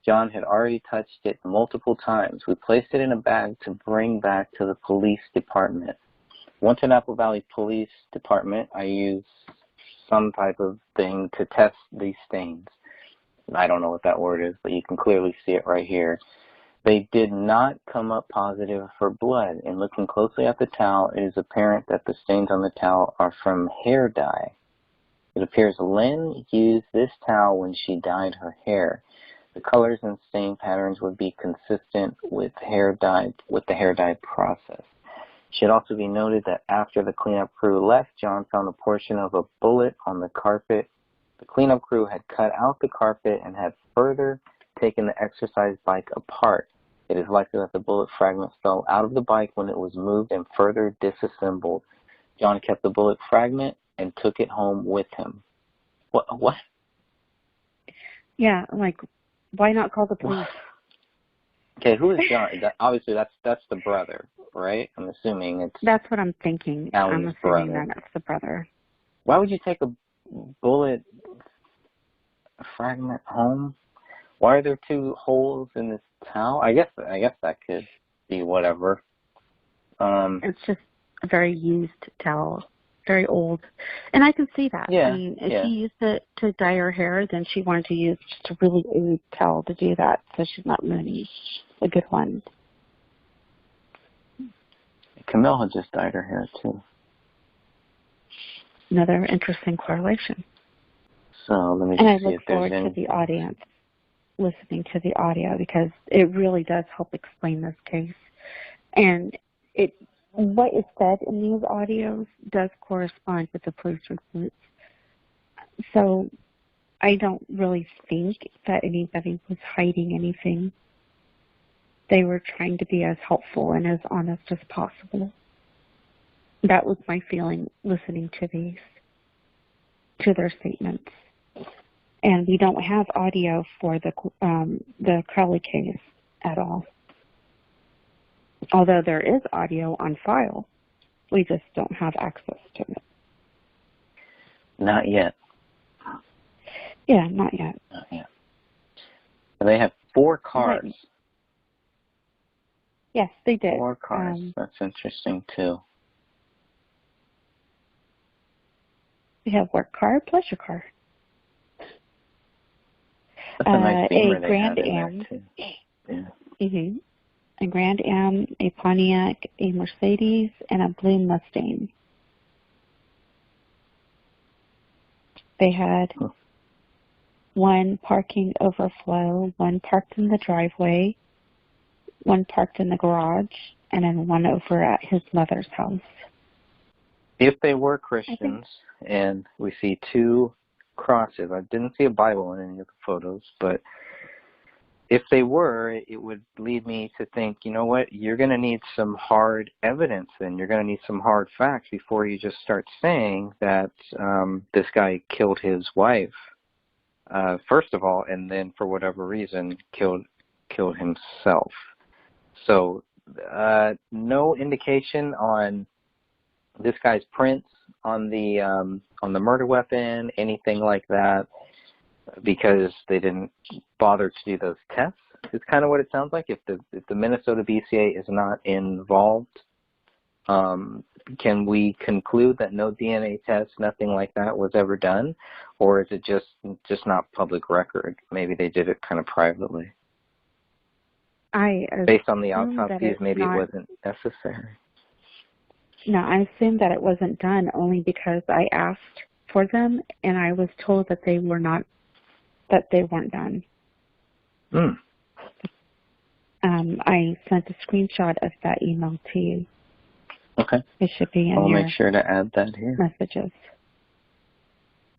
John had already touched it multiple times. We placed it in a bag to bring back to the police department. Once in Apple Valley Police Department, I used some type of thing to test these stains. I don't know what that word is, but you can clearly see it right here. They did not come up positive for blood. In looking closely at the towel, it is apparent that the stains on the towel are from hair dye. It appears Lynn used this towel when she dyed her hair. The colors and stain patterns would be consistent with the hair dye process. Should also be noted that after the cleanup crew left, John found a portion of a bullet on the carpet. The cleanup crew had cut out the carpet and had further taken the exercise bike apart. It is likely that the bullet fragment fell out of the bike when it was moved and further disassembled. John kept the bullet fragment and took it home with him. What? Yeah, like, why not call the police? Okay, who is John? Obviously, that's the brother, right? I'm assuming it's... That's what I'm thinking. I'm assuming brother. that it's the brother. Why would you take a bullet fragment home? Why are there 2 holes in this towel? I guess that could be whatever. It's just a very used towel, very old. And I can see that. Yeah, I mean, if she used it to dye her hair, then she wanted to use just a really old towel to do that, so she's not ruining a good one. Camille had just dyed her hair, too. Another interesting correlation. So let me And I just see look if there's forward to the audience listening to the audio, because it really does help explain this case. And what is said in these audios does correspond with the police reports. So I don't really think that anybody was hiding anything. They were trying to be as helpful and as honest as possible. That was my feeling listening to their statements. And we don't have audio for the Crowley case at all. Although there is audio on file, we just don't have access to it. Not yet. Yeah, not yet. Not yet. And they have 4 cars. Right. Yes, they did. 4 cars. That's interesting, too. We have work car, pleasure car. That's a nice Beamer they Grand have in Am. there, too. Yeah. Mm-hmm. A Grand Am, a Pontiac, a Mercedes, and a blue Mustang. They had one parking overflow, one parked in the driveway, one parked in the garage, and then one over at his mother's house. If they were Christians, and we see 2 crosses, I didn't see a Bible in any of the photos, but if they were, it would lead me to think, you know what, you're going to need some hard evidence then. You're going to need some hard facts before you just start saying that this guy killed his wife, first of all, and then for whatever reason killed himself. So no indication on this guy's prints on the murder weapon, anything like that, because they didn't bother to do those tests. It's kind of what it sounds like. If the Minnesota BCA is not involved, can we conclude that no DNA test, nothing like that was ever done, or is it just not public record? Maybe they did it kind of privately. Based on the autopsies, maybe it wasn't necessary. No, I assume that it wasn't done only because I asked for them and I was told that they weren't done. I sent a screenshot of that email to you. Okay. It should be in I'll your make sure to add that here. messages.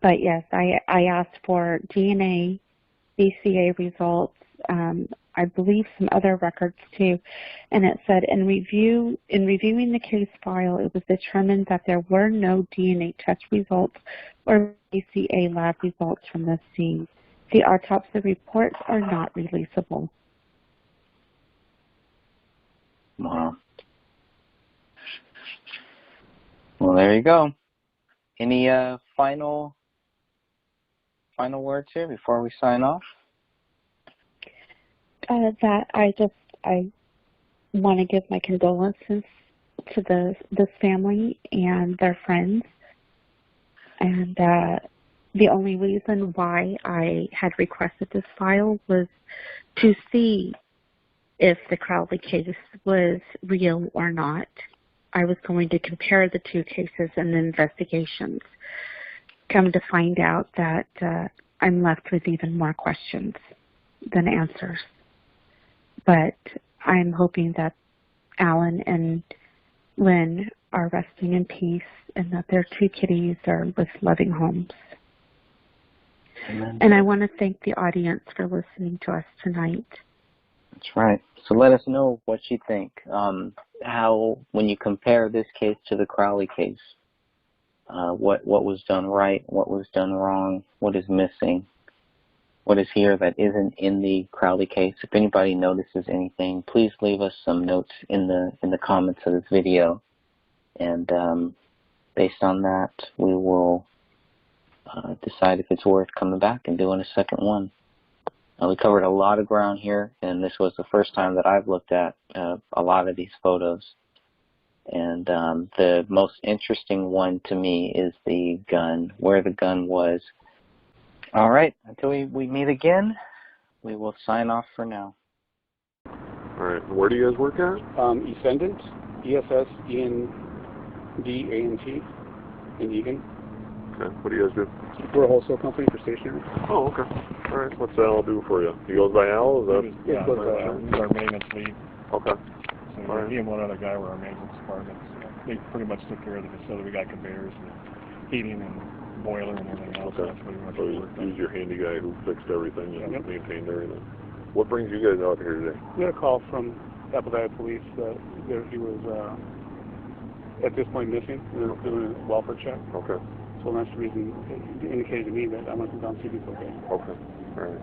But yes, I asked for DNA, BCA results, I believe some other records too, and it said in reviewing the case file, it was determined that there were no DNA test results or BCA lab results from the scene. The autopsy reports are not releasable. Wow. Well, there you go. Any final words here before we sign off? That I want to give my condolences to this family and their friends, and the only reason why I had requested this file was to see if the Crowley case was real or not. I was going to compare the 2 cases and the investigations. Come to find out that I'm left with even more questions than answers. But I'm hoping that Alan and Lynn are resting in peace and that their 2 kitties are with loving homes. Amen. And I want to thank the audience for listening to us tonight. That's right. So let us know what you think. How, when you compare this case to the Crowley case, what was done right, what was done wrong, what is missing, what is here that isn't in the Crowley case. If anybody notices anything, please leave us some notes in the comments of this video, and based on that, we will decide if it's worth coming back and doing a second one. We covered a lot of ground here, and this was the first time that I've looked at a lot of these photos. And the most interesting one to me is the gun, where the gun was. All right, until we meet again, we will sign off for now. All right, where do you guys work at? Essendant, ESSENDANT, in Egan. Okay, what do you guys do? We're a wholesale company for stationery. Oh, okay. All right, what's Al do for you? He goes by Al, is that? Yeah, he's our maintenance lead. Okay. So All right. he and one other guy were our maintenance department. So they pretty much took care of the facility. We got conveyors and heating and boiler and everything else. Okay. That's pretty much So what we worked on. he's your handy guy who fixed everything and Yep. maintained everything. What brings you guys out here today? We had a call from Apple Valley Police that he was at this point missing. They were doing a welfare check. Okay. So that's the reason it indicated to me that I must have done CD's okay. Okay. All right.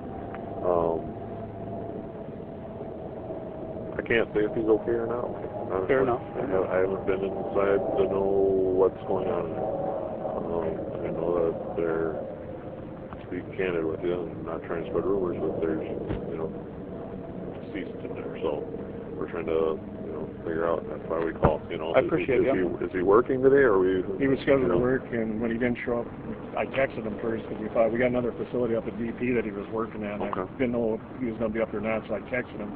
I can't say if he's okay or not. Honestly. Fair enough. I haven't been inside to know what's going on in there. I know that they're, to be candid with you, I'm not trying to spread rumors, but there's, deceased in there. So we're trying to, figure out. That's why we call. I appreciate it. Is he working today, or are we? He was scheduled to work, and when he didn't show up, I texted him first because we thought we got another facility up at DP that he was working at. And Okay. I didn't know if he was going to be up there or not, so I texted him.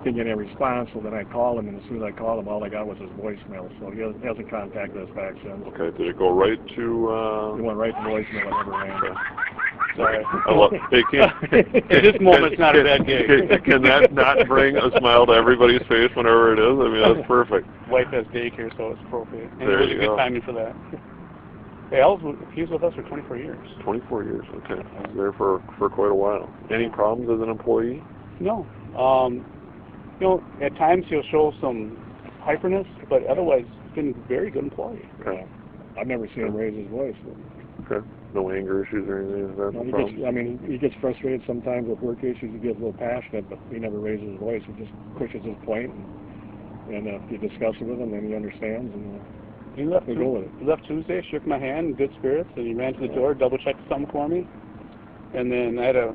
Didn't get any response, so then I called him, and as soon as I called him, all I got was his voicemail. So he hasn't contacted us back since. Okay. Did it go right to? He went right to voicemail and never rang. Sorry. Hey, At this moment, it's not a bad gig. Can that not bring a smile to everybody's face whenever it is? I mean, that's perfect. Wife has daycare, so it's appropriate. And There it was you a good go. timing for that. He was with us for 24 years. 24 years. Okay. I was there for quite a while. Any problems as an employee? No. At times he'll show some hyperness, but otherwise he's been a very good employee. Okay. I've never seen him raise his voice. Okay. No anger issues or anything? Is that No, the he problem? he gets frustrated sometimes with work issues. He gets a little passionate, but he never raises his voice. He just pushes his point, and if you discuss it with him, then he understands, and He left, we go with it. he left Tuesday, shook my hand in good spirits, and he ran to the door, double-checked something for me. And then I had a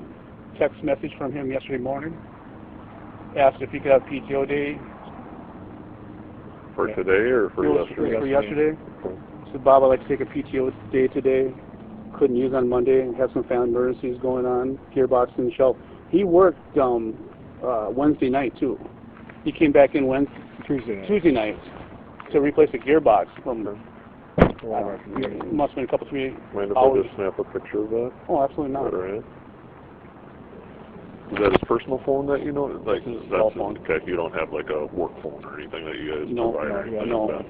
text message from him yesterday morning. Asked if he could have PTO day. For today or for It was yesterday? For yesterday. Okay. Said, Bob, I'd like to take a PTO day today. Couldn't use on Monday. Have some family emergencies going on. Gearbox in the shelf. He worked Wednesday night too. He came back in Tuesday night to replace a gearbox from must have been a couple 3 Mind if hours. I just snap a picture of that? Oh, absolutely not. All right. Is that his personal phone that you know? Like, His that's cell phone. Okay, you don't have like a work phone or anything that you guys No, provide or anything no. like that.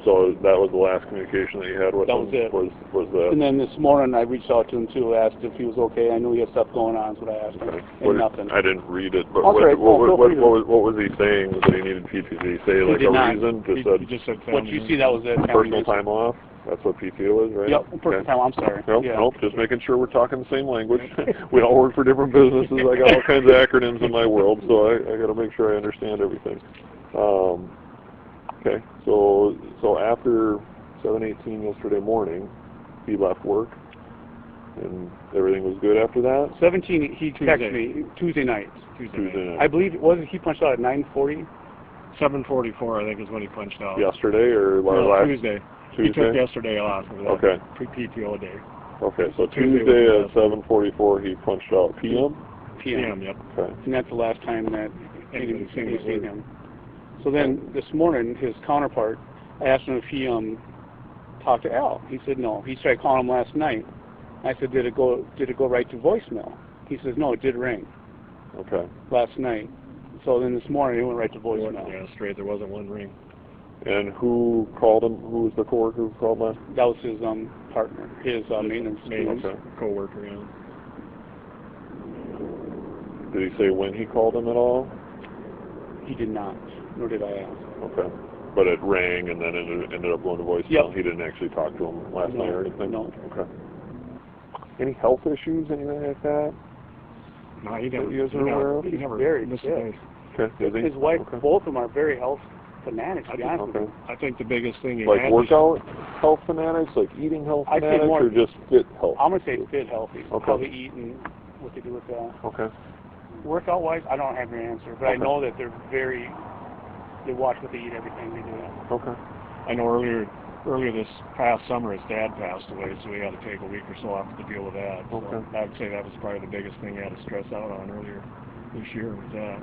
So that was the last communication that you had with That him? was it. Was that? And then this morning I reached out to him too, asked if he was okay. I knew he had stuff going on, so I asked him. Okay. And nothing. I didn't read it, but Oh, what sorry. Oh, feel free to- was he saying that he needed PTO? Did he say like did a not. reason? He just said What you see, that was it. personal time off? That's what PTO is, right? Yep, personal time. I'm sorry. Nope, Yeah. nope, just making sure we're talking the same language. We all work for different businesses. I got all kinds of acronyms in my world, so I got to make sure I understand everything. Okay, so after 7:18 yesterday morning, he left work, and everything was good after that? 17, he texted me Tuesday night. Tuesday night. I believe it was he punched out at 9:40. 7:44, I think, is when he punched out. Yesterday or No, last? Tuesday. He Tuesday? took yesterday off. Okay. Pre-PTO day. Okay, so Tuesday Tuesday was at 7:44 he punched out. PM? PM, yep. Okay. And that's the last time that Anybody's seen anybody's seen him. him. So then this morning, his counterpart, I asked him if he talked to Al. He said no. He tried calling him last night. I said, did it go right to voicemail? He says no, it did ring Okay. last night. So then this morning it went right to voicemail. Yeah, straight. There wasn't one ring. And who called him? Who was the coworker who called last? That was his partner, his maintenance co-worker, yeah. Did he say when he called him at all? He did not, nor did I ask. Okay. But it rang and then it ended up going to voicemail. Yep. He didn't actually talk to him last night or anything? No. Okay. Any health issues, anything like that? No, he never. You guys are aware of? He never Very missed sick. a day. Okay. Is he? His wife, Okay. both of them are very health fanatics, to be honest with Okay. you. I think the biggest thing he Like had workout health fanatics, like eating health I'd say fanatics, more- or just fit health? I'm going to say fit healthy, Okay. how they eat and what they do with that. Okay. Workout-wise, I don't have your answer, but I Okay. know that they watch what they eat, everything they do. Okay. I know earlier this past summer his dad passed away, so he had to take a week or so off to deal with that. So Okay. I'd say that was probably the biggest thing he had to stress out on earlier this year was that.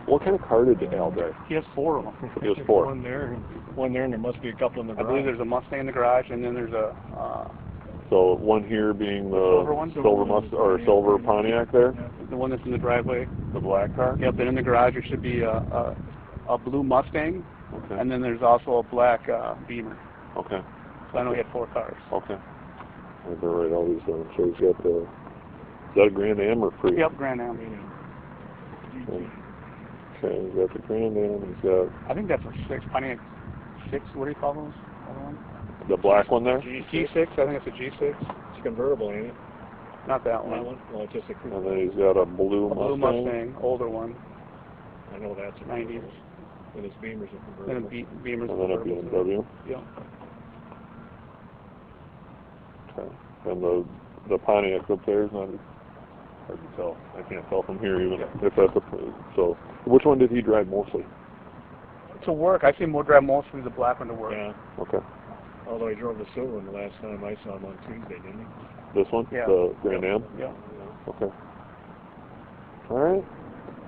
What kind of car did Al drive? He has 4 of them. He has 4. One there, and there must be a couple in the I garage. believe there's a Mustang in the garage, and then there's a So one here being the silver one? silver Pontiac there, the one that's in the driveway. the black car. Yep, and in the garage there should be a blue Mustang, Okay. and then there's also a black Beamer. Okay. So I know he had 4 cars. Okay. I better write all these down. So he's got the. Is that a Grand Am or Free? Yep, Grand Am. Okay, he's got the Grand Am. He's got I think that's a 6, Pontiac 6, what do you call those? Other one? the black one there. G6, I think it's a G6. It's convertible, ain't it? Not that That one. one? Well, it's just a And then he's got a blue A blue Mustang. Mustang, older one, I know that's a 90s. And his Beamer's a And convertible. a Beamer's And then a convertible. BMW. Yep. Okay. And the Pontiac up there is not hard to tell. I can't tell from here even if that's a. So which one did he drive mostly? To work, I see him drive mostly the black one to work. Yeah. Okay. Although he drove the silver one the last time I saw him on Tuesday, didn't he? This one? Yeah. The Grand Am? Yeah. Okay. All right.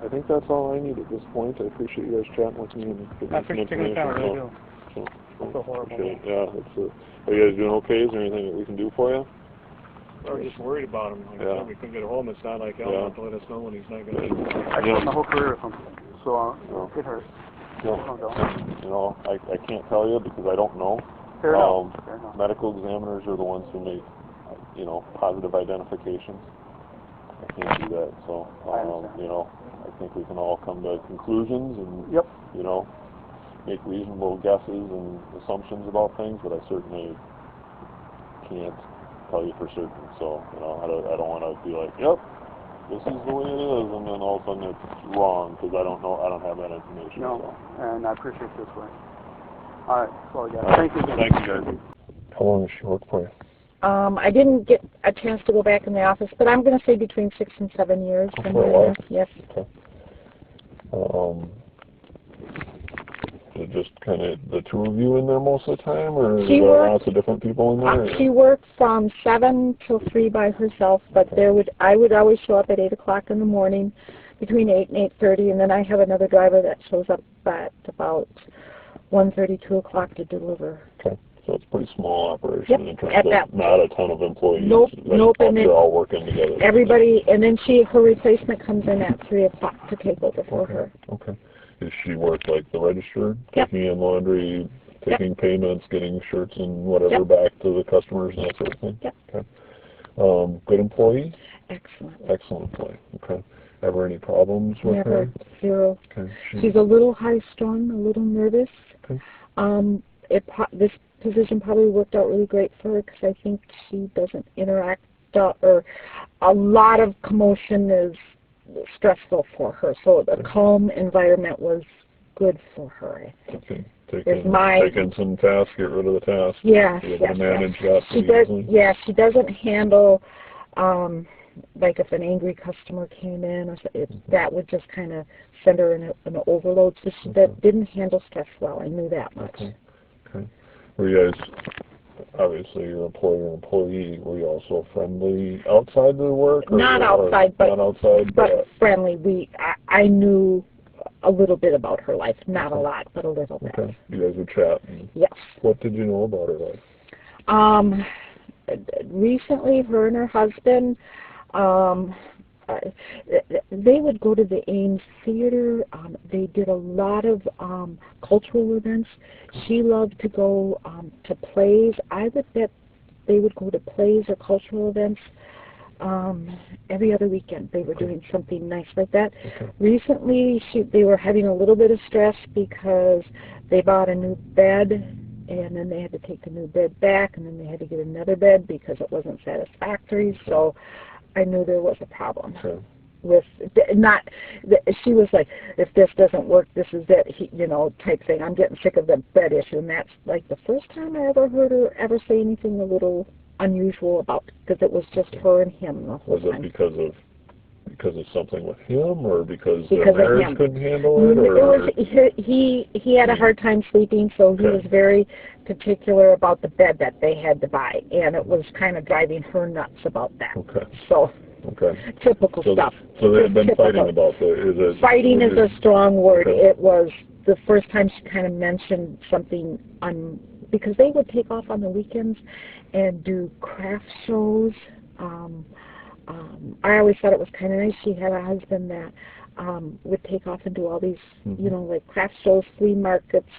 I think that's all I need at this point. I appreciate you guys chatting with me and giving I me some appreciate taking the time, I really information. do. So, I feel horrible. appreciate it. Yeah. Are you guys doing okay? Is there anything that we can do for you? I was just worried about him. Like I Yeah. said, we couldn't get a hold of him. It's not like Al Yeah. wanted to let us know when he's not going to. I spent my whole career with him, so Yeah. it hurts. No. You know, I can't tell you because I don't know. Fair enough. Fair enough. Medical examiners are the ones who make, positive identifications. I can't do that, so, I understand. I think we can all come to conclusions and, Yep. make reasonable guesses and assumptions about things, but I certainly can't tell you for certain. So, I don't want to be like, yep, this is the way it is, and then all of a sudden it's wrong because I don't know, I don't have that information. No, So. and I appreciate this way. All right, that's all I got. All right. Thank you again. Thank you, guys. How long does she work for you? I didn't get a chance to go back in the office, but I'm going to say between 6 and 7 years. Oh, for a while. Yes. Okay. Is it just kind of the two of you in there most of the time, or is She there works- lots of different people in there? She worked from 7 till 3 by herself, but I would always show up at 8 o'clock in the morning, between 8 and 8:30, and then I have another driver that shows up at about 1:30, 2 o'clock to deliver. Okay. So it's a pretty small operation Yep, in terms at of that not a ton of employees. Nope, nope, and They're all working together. Everybody, and then her replacement comes in at 3 o'clock to take over for her. Okay. Does she work like the register, Yep. taking in laundry, taking payments, getting shirts and whatever Yep. back to the customers and that sort of thing? Yep. Okay. Good employee? Excellent. Excellent employee. Okay. Ever any problems with Never. her? 0. Okay. She's a little high-strung, a little nervous. Okay. This position probably worked out really great for her because I think she doesn't interact, or a lot of commotion is stressful for her. So a calm environment was good for her. Okay. Taking some tasks, get rid of the tasks. Yes, Be able to yes, manage yes. that She pretty does. easily. Yeah, she doesn't handle like if an angry customer came in, or that would just kind of send her in an overload. So she didn't handle stress well. I knew that much. Okay. Were you guys, obviously you're employer and employee, were you also friendly outside the work? Not outside, but friendly. I knew a little bit about her life. Not a lot, but a little bit. Okay. You guys would chat. Yes. What did you know about her life? Recently, her and her husband they would go to the Ames Theater. They did a lot of cultural events. She loved to go to plays. I would bet they would go to plays or cultural events every other weekend. They were doing something nice like that. Recently, they were having a little bit of stress because they bought a new bed, and then they had to take the new bed back, and then they had to get another bed because it wasn't satisfactory. So I knew there was a problem. With she was like, if this doesn't work, this is it, you know, type thing. I'm getting sick of the bed issue, and that's like the first time I ever heard her ever say anything a little unusual about, because it was just her and him the whole time. Was it because of something with him, or because their marriage couldn't handle it? Or? He had a hard time sleeping, so he was very particular about the bed that they had to buy, and it was kind of driving her nuts about that. So. Typical stuff. So they had been fighting about that. Fighting is a strong word. It was the first time she kind of mentioned something because they would take off on the weekends and do craft shows. I always thought it was kind of nice. She had a husband that would take off and do all these, you know, like craft shows, flea markets,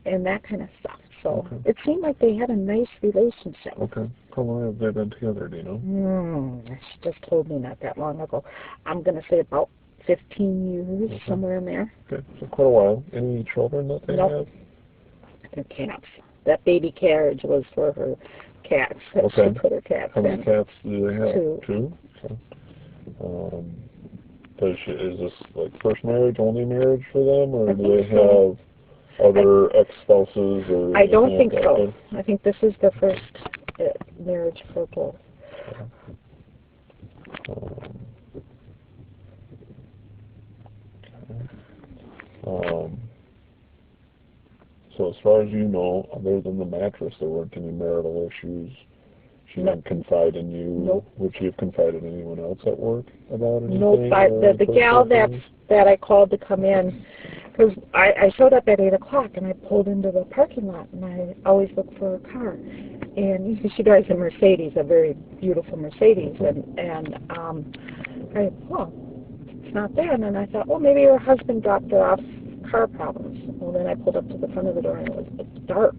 and that kind of stuff. So it seemed like they had a nice relationship. How long have they been together, do you know? She just told me not that long ago. I'm going to say about 15 years, somewhere in there. So quite a while. Any children that they have? They're cats. That baby carriage was for her cats. She put her cats in. How many cats do they have? 2. Is this like first marriage, only marriage for them, or do they have other ex-spouses? Or I don't think so. I think this is the first marriage for both. So as far as you know, other than the mattress, there weren't any marital issues. She didn't confide in you. Would she have confided in anyone else at work about anything? The gal that I called to come in, because I showed up at 8 o'clock and I pulled into the parking lot, and I always look for a car. And she drives a Mercedes, a very beautiful Mercedes, and it's not there. And then I thought, well, maybe her husband dropped her off, car problems. Well, then I pulled up to the front of the door and it's dark.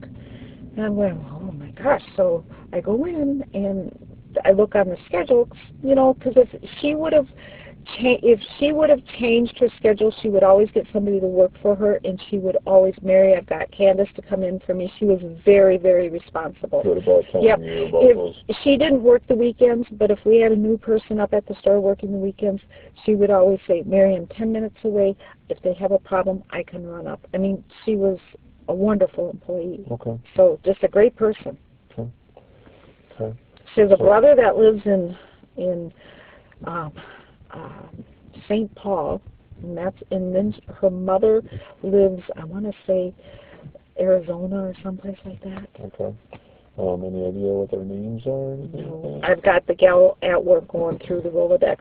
And I'm going, oh my gosh. So I go in and I look on the schedule, you know, because if she would have changed her schedule, she would always get somebody to work for her, and she would always marry. I've got Candace to come in for me. She was very, very responsible. Good about telling you about those. She didn't work the weekends, but if we had a new person up at the store working the weekends, she would always say, Mary, I'm 10 minutes away. If they have a problem, I can run up. I mean, she was a wonderful employee. So just a great person. She has a brother that lives in St. Paul, and then her mother lives, I want to say, Arizona or someplace like that. Any idea what their names are? No. I've got the gal at work going through the Rolodex,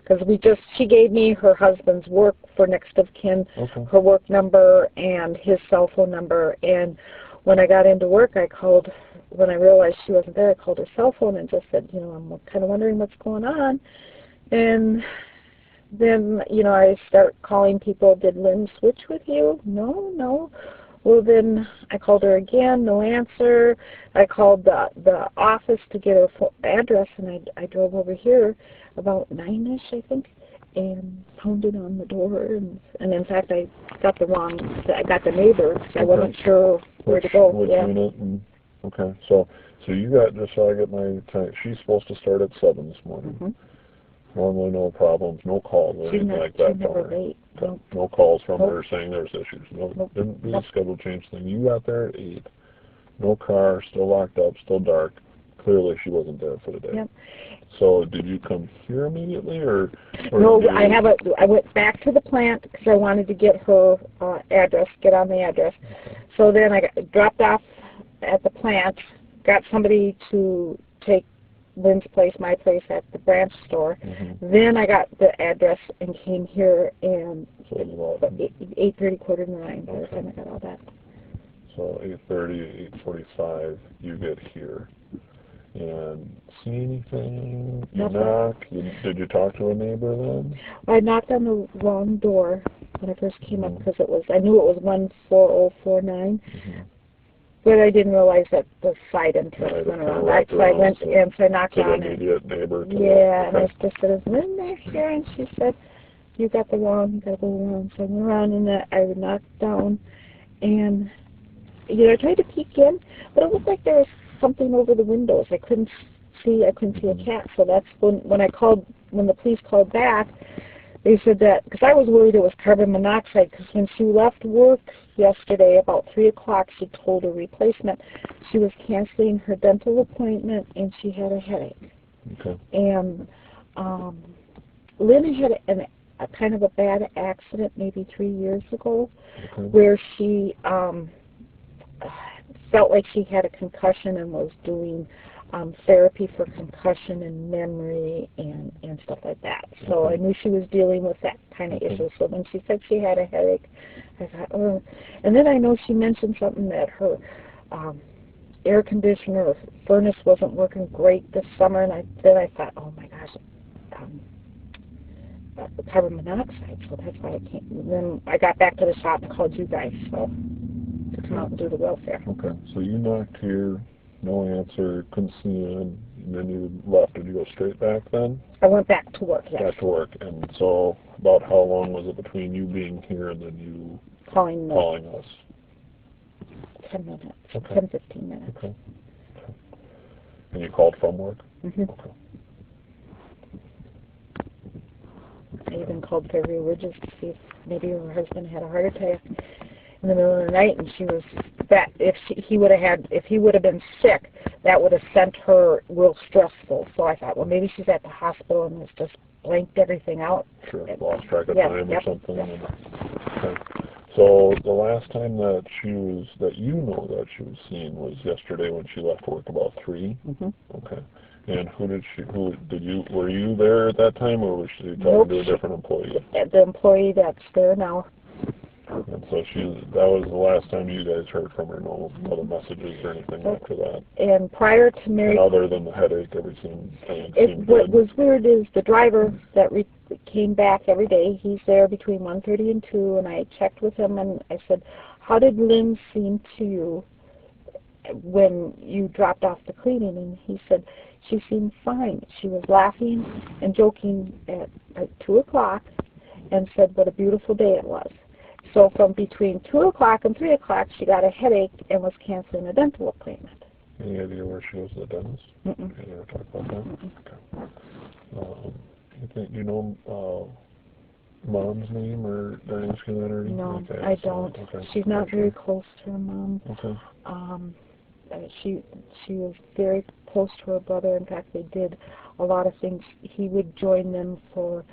because she gave me her husband's work for next of kin, her work number and his cell phone number, and when I got into work, I called, when I realized she wasn't there, I called her cell phone and just said, you know, I'm kind of wondering what's going on. And then, you know, I start calling people. Did Lynn switch with you? No. Well, then I called her again, no answer. I called the office to get her address, and I drove over here about 9-ish, I think, and pounded on the door. And in fact, I got the neighbor, so I wasn't sure where to go. Which unit? So you got, just so I get my time, she's supposed to start at 7 this morning. Normally no problems, no calls or anything like that. She's never late. No calls from her saying there's issues. Didn't do the schedule change thing. You got there at 8. No car, still locked up, still dark. Clearly she wasn't there for the day. So did you come here immediately, or no? I went back to the plant because I wanted to get her address, get on the address. So then I got dropped off at the plant, got somebody to take Lynn's place, my place at the branch store. Then I got the address and came here, and 8:30, 8:45 by the time I got all that. So 8:30, 8:45, you get here. And see anything? You Nothing. knock? Did you talk to a neighbor then? I knocked on the wrong door when I first came up because I knew it was 14049, but I didn't realize that the side entrance went around. So I went and so I knocked on it. Immediate neighbor. Yeah, and I just said, "Is Linda here?" And she said, you got to go around. So I went around and I knocked down, and I tried to peek in, but it looked like there was something over the windows. I couldn't see a cat. So that's when the police called back, they said that, because I was worried it was carbon monoxide, because when she left work yesterday about 3 o'clock, she told her replacement she was canceling her dental appointment and she had a headache. Okay. And Lynn had a kind of a bad accident maybe 3 years ago, where she felt like she had a concussion and was doing therapy for concussion and memory and stuff like that. So I knew she was dealing with that kind of issue. So when she said she had a headache, I thought, oh. And then I know she mentioned something that her air conditioner or furnace wasn't working great this summer, and then I thought, oh my gosh, the carbon monoxide, so that's why I can't. And then I got back to the shop and called you guys, so to come out and do the welfare. Okay, so you knocked here, no answer, couldn't see in, and then you left. Did you go straight back then? I went back to work, yes. Back to work, and so about how long was it between you being here and then you calling us? 10 minutes, okay. 10, 15 minutes. Okay. And you called from work? Mm-hmm. Okay. I even called Fairview Ridges to see if maybe her husband had a heart attack in the middle of the night, and she was that if he would have been sick, that would have sent her real stressful. So I thought, well, maybe she's at the hospital and has just blanked everything out. Sure, lost track of time or something. Yep. Okay. So the last time that she was seen was yesterday when she left work about 3. Mm-hmm. Okay. And were you there at that time, or was she talking to a different employee? The employee that's there now. And so that was the last time you guys heard from her. No other messages or anything after that. And prior to Mary, and other than the headache, everything seemed good. What was weird is the driver that came back every day. He's there between 1:30 and 2, and I checked with him and I said, "How did Lynn seem to you when you dropped off the cleaning?" And he said, "She seemed fine. She was laughing and joking at 2 o'clock, and said what a beautiful day it was." So from between 2 o'clock and 3 o'clock, she got a headache and was canceling a dental appointment. Any idea where she was at the dentist? Mm-mm. You never talked about that? Okay. You know Mom's name or anything like that? Or No, like that? I don't. Okay. She's not very close to her mom. Okay. She was very close to her brother. In fact, they did a lot of things. He would join them for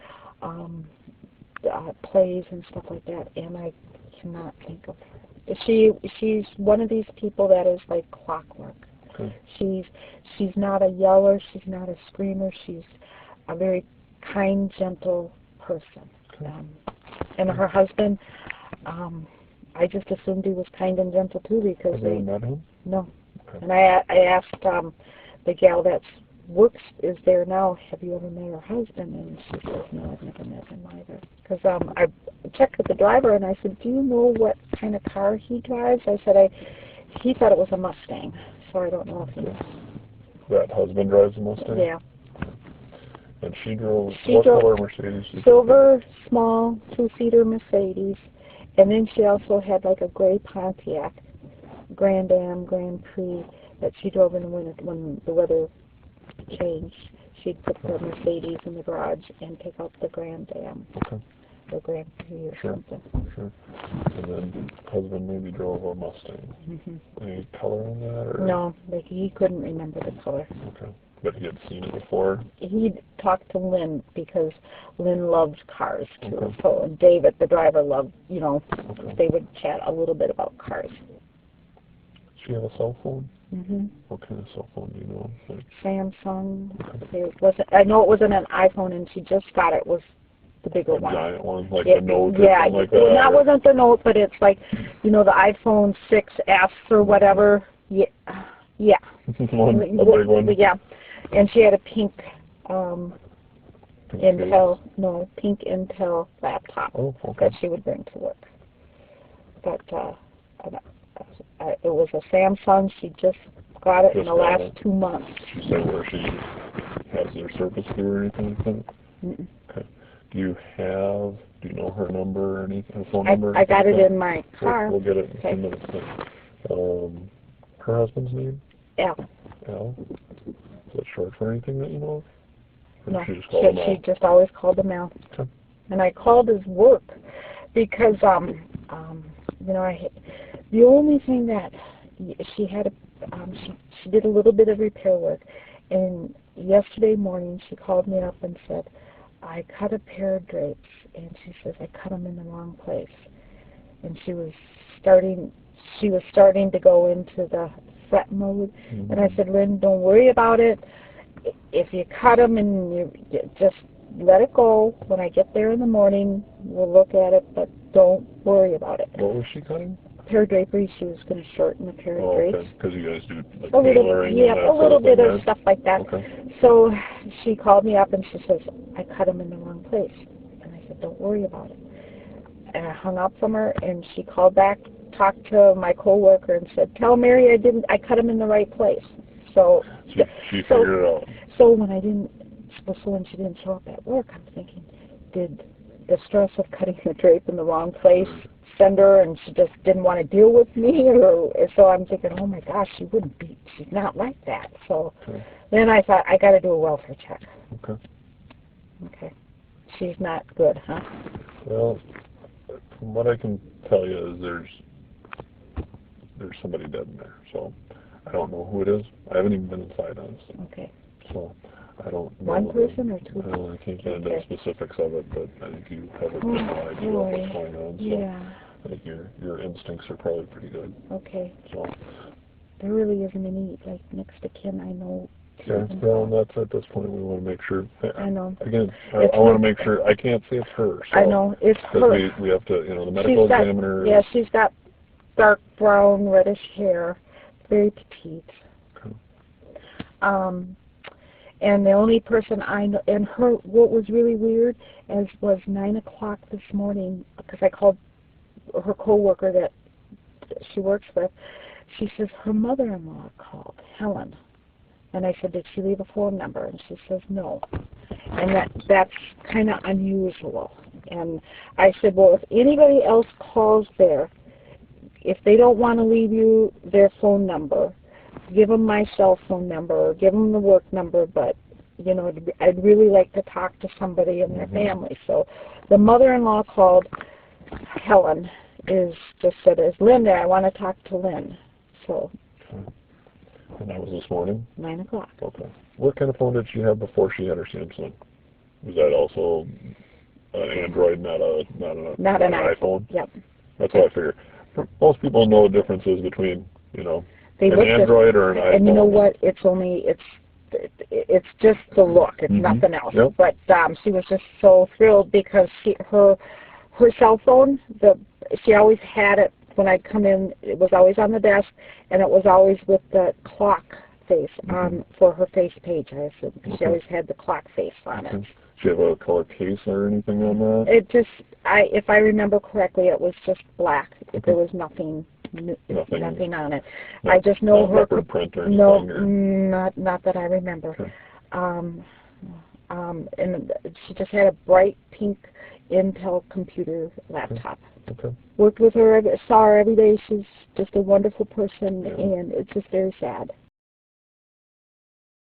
plays and stuff like that, and I cannot think of her. She's one of these people that is like clockwork. Okay. She's not a yeller. She's not a screamer. She's a very kind, gentle person. Okay. And her husband, I just assumed he was kind and gentle too because Have you ever met him? No. Okay. And I asked the gal that is there now, "Have you ever met her husband?" And she says, "No, I've never met him either." Because I checked with the driver and I said, "Do you know what kind of car he drives?" I said, he thought it was a Mustang, so I don't know if he. That husband drives a Mustang? Yeah. And she drove what color Mercedes? Silver, small, 2-seater Mercedes, and then she also had like a gray Pontiac Grand Am Grand Prix that she drove in the winter when the weather changed. She'd put the Mercedes in the garage and take out the Grand Am or Grand Prix or something. Sure. And then husband maybe drove a Mustang. Mm-hmm. Any color on that? Or? No, he couldn't remember the color. Okay. But he had seen it before? He'd talked to Lynn because Lynn loved cars too. Okay. So and David, the driver, loved, they would chat a little bit about cars. She had a cell phone? Mm-hmm. What kind of cell phone do you know? Like, Samsung. It wasn't. I know it wasn't an iPhone, and she just got it. Was the bigger one. Giant one, like the Note or something like that? That wasn't the Note, but it's like, the iPhone 6S or whatever. Yeah, Yeah. One, a big one. Yeah. And she had a pink Pink pink Intel laptop okay. that she would bring to work. But it was a Samsung. She just got it in the last 2 months. She said where she has their service through or anything like that? Mm-mm. Okay. Do you know her number or anything, her phone number? I got it in my car. We'll get it in okay. 2 minutes. Her husband's name? Al. Al? Is that short for anything that you know of? No, she just always called him Al. Okay. And I called his work because, you know, the only thing that she had, she did a little bit of repair work, and yesterday morning she called me up and said, I cut a pair of drapes, and she says I cut them in the wrong place, and she was starting to go into the fret mode, and I said, Lynn, don't worry about it. If you cut them and you just let it go. When I get there in the morning, we'll look at it, but don't worry about it. What was she cutting? A pair of draperies. She was going to shorten a pair of drapes. Okay. Because you guys do like a little, tailoring yeah, and that a little bit of there? stuff like that. Okay. So she called me up and she says, I cut them in the wrong place. And I said, don't worry about it. And I hung up from her, and she called back, talked to my coworker, and said, tell Mary I cut them in the right place. So she figured it out. So when she didn't show up at work, I'm thinking, did the stress of cutting the drape in the wrong place send her, and she just didn't want to deal with me? Or so I'm thinking, oh my gosh, she's not like that. So then I thought, I got to do a welfare check. Okay. Okay. She's not good, huh? Well, from what I can tell you is there's somebody dead in there. So I don't know who it is. I haven't even been inside, honestly. Okay. So I don't know. One person or two? I can't get into the specifics of it, but I think you have a general idea of what's going on. So yeah. I think your instincts are probably pretty good. Okay. So there really isn't any next to kin I know. Yeah, well, that's at this point we want to make sure. I know. Again, I want to make sure. I can't say it's her. So, I know it's her. We have to, the medical examiner. Yeah, she's got dark brown, reddish hair, very petite. Okay. And the only person I know, and what was really weird was 9 o'clock this morning, because I called her coworker that she works with. She says her mother-in-law called, Helen. And I said, did she leave a phone number? And she says, no. And that's kind of unusual. And I said, well, if anybody else calls there, if they don't want to leave you their phone number, give them my cell phone number or give them the work number, but, I'd really like to talk to somebody in their family. So the mother-in-law called. Helen just said, is Lynn there? I want to talk to Lynn. So. And that was this morning? 9 o'clock. Okay. What kind of phone did she have before she had her Samsung? Was that also an Android, not an iPhone? Yep. That's what I figured. Most people know the differences between, an Android or an iPhone. And you know what? It's just the look. It's nothing else. Yep. But she was just so thrilled because her cell phone, she always had it. When I'd come in, it was always on the desk, and it was always with the clock face on for her face page, I assume, because she always had the clock face on it. Did she have a color case or anything on that? It just, if I remember correctly, it was just black. There was nothing on it. I just know her. Leopard print or anything? No, not that I remember. Okay. And she just had a bright pink Intel computer laptop. Okay. Worked with her, saw her every day. She's just a wonderful person, and it's just very sad.